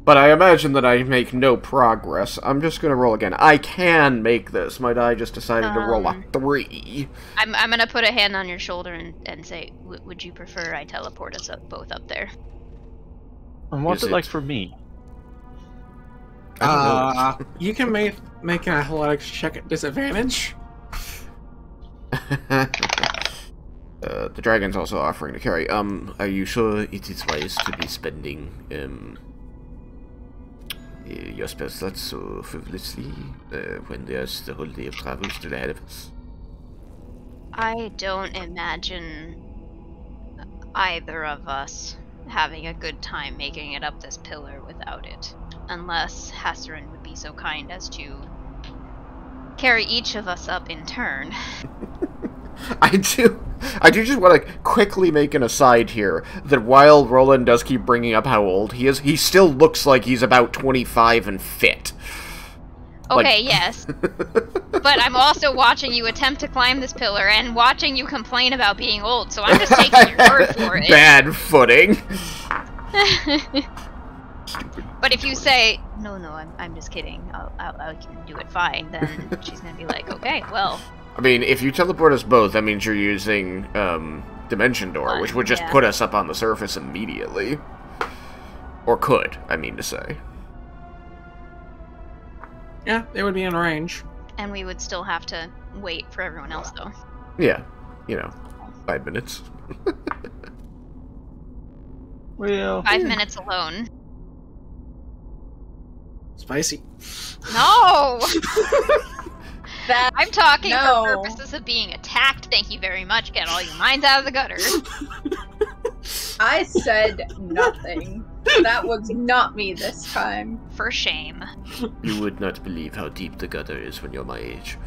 But I imagine that I make no progress. I'm just gonna roll again. I can make this. My die just decided to roll a 3. I'm gonna put a hand on your shoulder and say, would you prefer I teleport us both up there? And what's Is it like it- for me? I don't know. You can make an athletics check at disadvantage. The dragon's also offering to carry. Are you sure it is wise to be spending, your spell slots so frivolously, when there's the whole day of travel still ahead of us? I don't imagine either of us having a good time making it up this pillar without it. Unless Hasserin would be so kind as to carry each of us up in turn. I do just want to quickly make an aside here that while Roland does keep bringing up how old he is, he still looks like he's about 25 and fit. Okay, yes. But I'm also watching you attempt to climb this pillar and watching you complain about being old, so I'm just taking your word for it. Bad footing. But if you say, no, I'm just kidding, I can do it fine, then she's gonna be like, okay, well. I mean, if you teleport us both, that means you're using Dimension Door, which would just put us up on the surface immediately. Or could, I mean to say. Yeah, it would be in range. And we would still have to wait for everyone else, though. Yeah, 5 minutes. Well, 5 minutes alone. Spicy. No! That I'm talking No. for purposes of being attacked. Thank you very much. Get all your minds out of the gutter. I said nothing. That was not me this time. For shame. You would not believe how deep the gutter is when you're my age.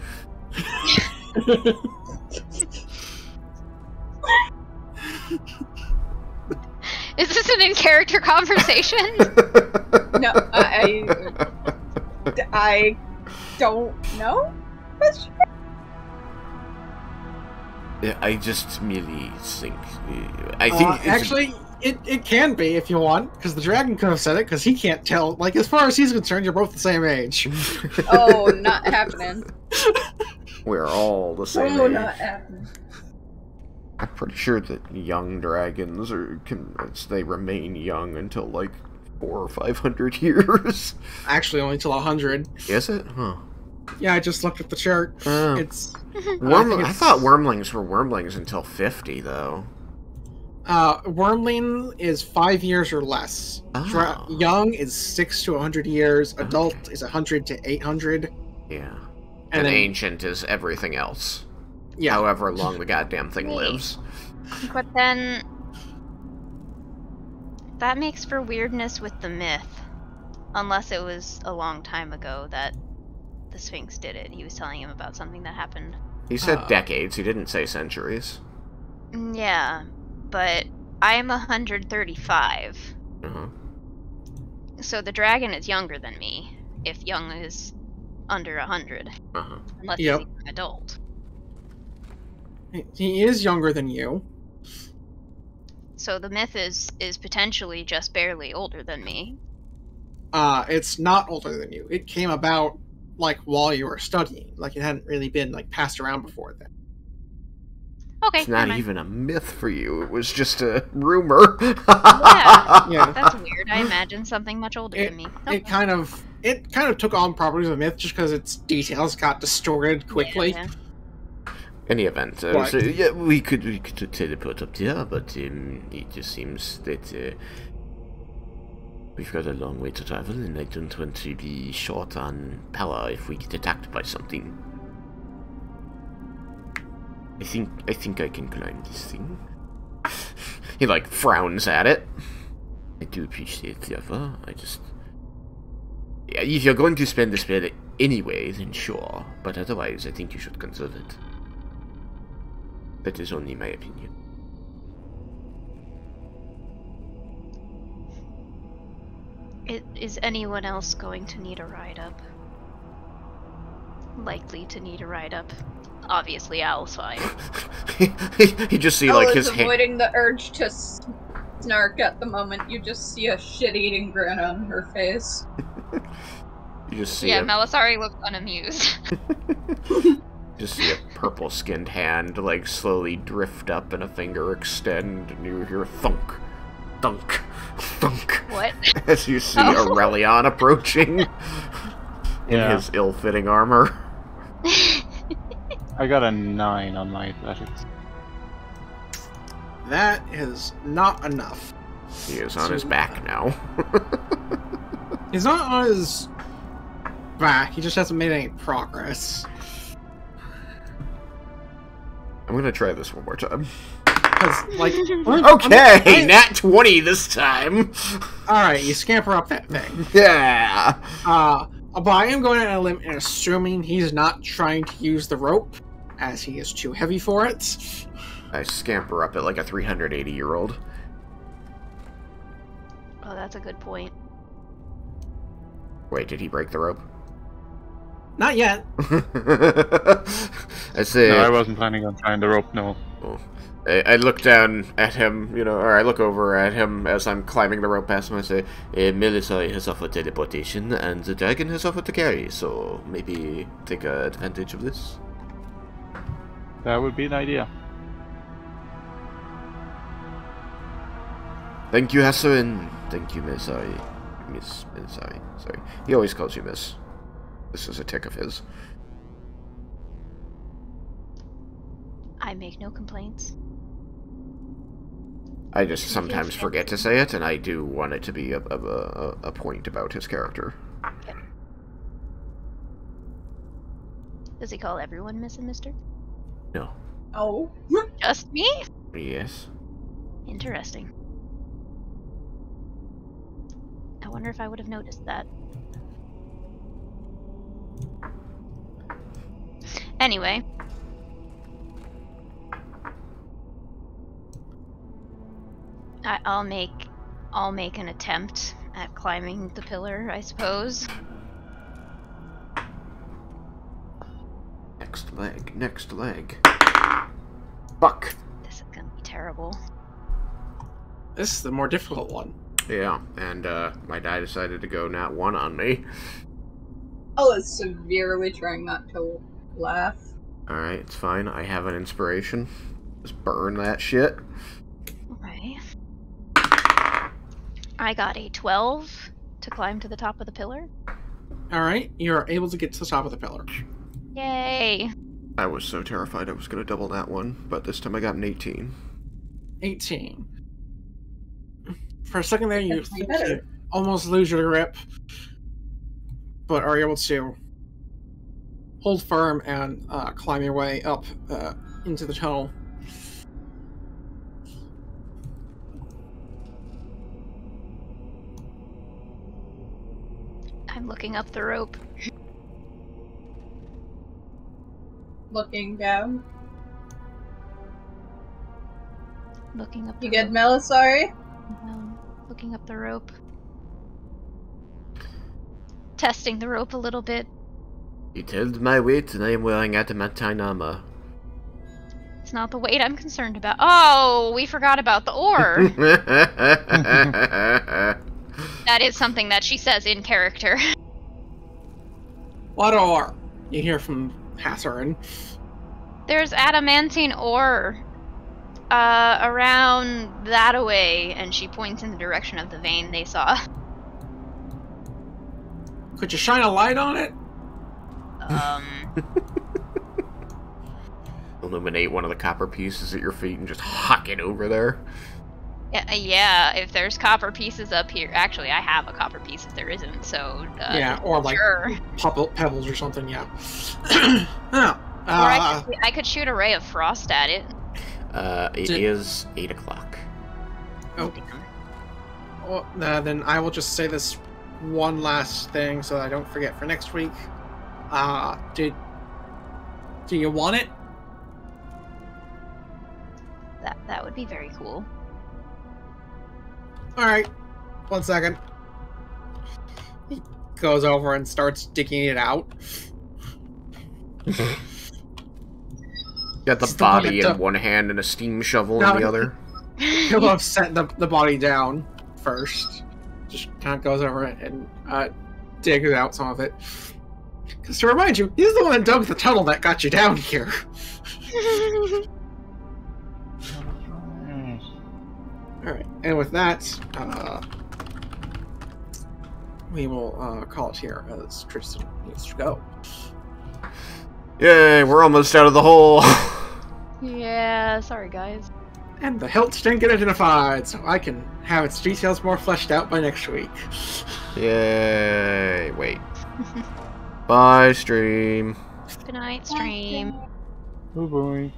Is this an in-character conversation? No, I don't know. Yeah, I just merely think... I think it's Actually, it can be if you want, because the dragon could have said it, because he can't tell. Like, as far as he's concerned, you're both the same age. Oh, not happening. we're all the same Oh, age. not happening. I'm pretty sure that young dragons they remain young until like 400 or 500 years. Actually, only till 100. Is it? Huh. Yeah, I just looked at the chart. Oh. It's I thought wormlings were wormlings until 50, though. wormling is 5 years or less. Oh. Young is 6 to 100 years. Adult is 100 to 800. Yeah. And And then- ancient is everything else. Yeah. However long the goddamn thing Wait. lives. But then... that makes for weirdness with the myth. Unless it was a long time ago that the Sphinx did it. He was telling him about something that happened. He said decades, he didn't say centuries. Yeah, but I am 135. Uh-huh. So the dragon is younger than me, if young is under 100. Uh-huh. Unless Yep. he's an adult. He is younger than you. So the myth is potentially just barely older than me. It's not older than you. It came about, like, while you were studying. Like, it hadn't really been, like, passed around before then. Okay, It's not never mind. even a myth for you, it was just a rumor. Yeah. Yeah. That's weird. I imagined something much older than me. Okay. It kind of took on properties of myth just because its details got distorted quickly. Yeah. Any event, so yeah, we could teleport up there, but it just seems that we've got a long way to travel, and I don't want to be short on power if we get attacked by something. I think I can climb this thing. He like frowns at it. I do appreciate the offer. Yeah, if you're going to spend the spell anyway, then sure. But otherwise, I think you should conserve it. That is only my opinion. Is anyone else going to need a ride up? Likely to need a ride up. Obviously, Al's fine. You just see like his hand. Avoiding the urge to snark at the moment. You just see a shit-eating grin on her face. You just see Melisari looks unamused. Just see a purple-skinned hand like slowly drift up and a finger extend, and you hear thunk, thunk, thunk. What? As you see Aurelion approaching in his ill-fitting armor. I got a 9 on my athletics. That is not enough. He is on his back now. He's not on his back, he just hasn't made any progress. I'm gonna try this one more time. Like, okay, nat 20 this time. Alright, you scamper up that thing. Yeah. But I am going on a limb and assuming he's not trying to use the rope, as he is too heavy for it. I scamper up it like a 380-year-old. Oh, that's a good point. Wait, did he break the rope? Not yet. I say. No, I wasn't planning on trying the rope, no. Oh. I look down at him, or I look over at him as I'm climbing the rope past him. I say, Melisari has offered teleportation, and the dragon has offered to carry, so maybe take advantage of this. That would be an idea. Thank you, Hassarin. Thank you, Melisari. Miss Melisari. Sorry. He always calls you Miss. This is a tick of his. I make no complaints. I just sometimes forget to say it, and I do want it to be a point about his character. Okay. Does he call everyone Miss and Mister? No. Oh. Just me? Yes. Interesting. I wonder if I would have noticed that. Anyway. I'll make an attempt at climbing the pillar, I suppose. Next leg. Fuck. This is gonna be terrible. This is the more difficult one. Yeah, and my die decided to go nat 1 on me. I was severely trying not to laugh. Alright, it's fine. I have an inspiration. Just burn that shit. Okay. I got a 12 to climb to the top of the pillar. Alright, you are able to get to the top of the pillar. Yay! I was so terrified I was going to double that one, but this time I got an 18. 18. For a second there, you almost lose your grip, but are able to hold firm and climb your way up into the tunnel. I'm looking up the rope. Looking down. Looking up the You good, rope. Melisari? Looking up the rope. Testing the rope a little bit. It held my weight, and I am wearing adamantine armor. It's not the weight I'm concerned about. Oh, we forgot about the ore. That is something that she says in character. What ore? You hear from Hassarin. There's adamantine ore around that away, and she points in the direction of the vein they saw. Could you shine a light on it? illuminate one of the copper pieces at your feet and just huck it over there. Yeah, if there's copper pieces up here. Actually, I have a copper piece if there isn't, so... yeah, or like sure. pebbles or something, yeah. Or I could shoot a ray of frost at it. It is 8 o'clock. Oh. Well, then I will just say this one last thing so that I don't forget for next week. Do you want it? That would be very cool. Alright. 1 second. He goes over and starts digging it out. Got the body in one hand and a steam shovel in the other. He'll have set the body down first. Just kind of goes over it and digs out some of it. Because to remind you, he's the one that dug the tunnel that got you down here. Alright, and with that, we will call it here as Tristan needs to go. Yay, we're almost out of the hole. Yeah, sorry guys. And the hilt didn't get identified, so I can have its details more fleshed out by next week. Yay, wait. Bye, stream. Good night, stream. Oh boy.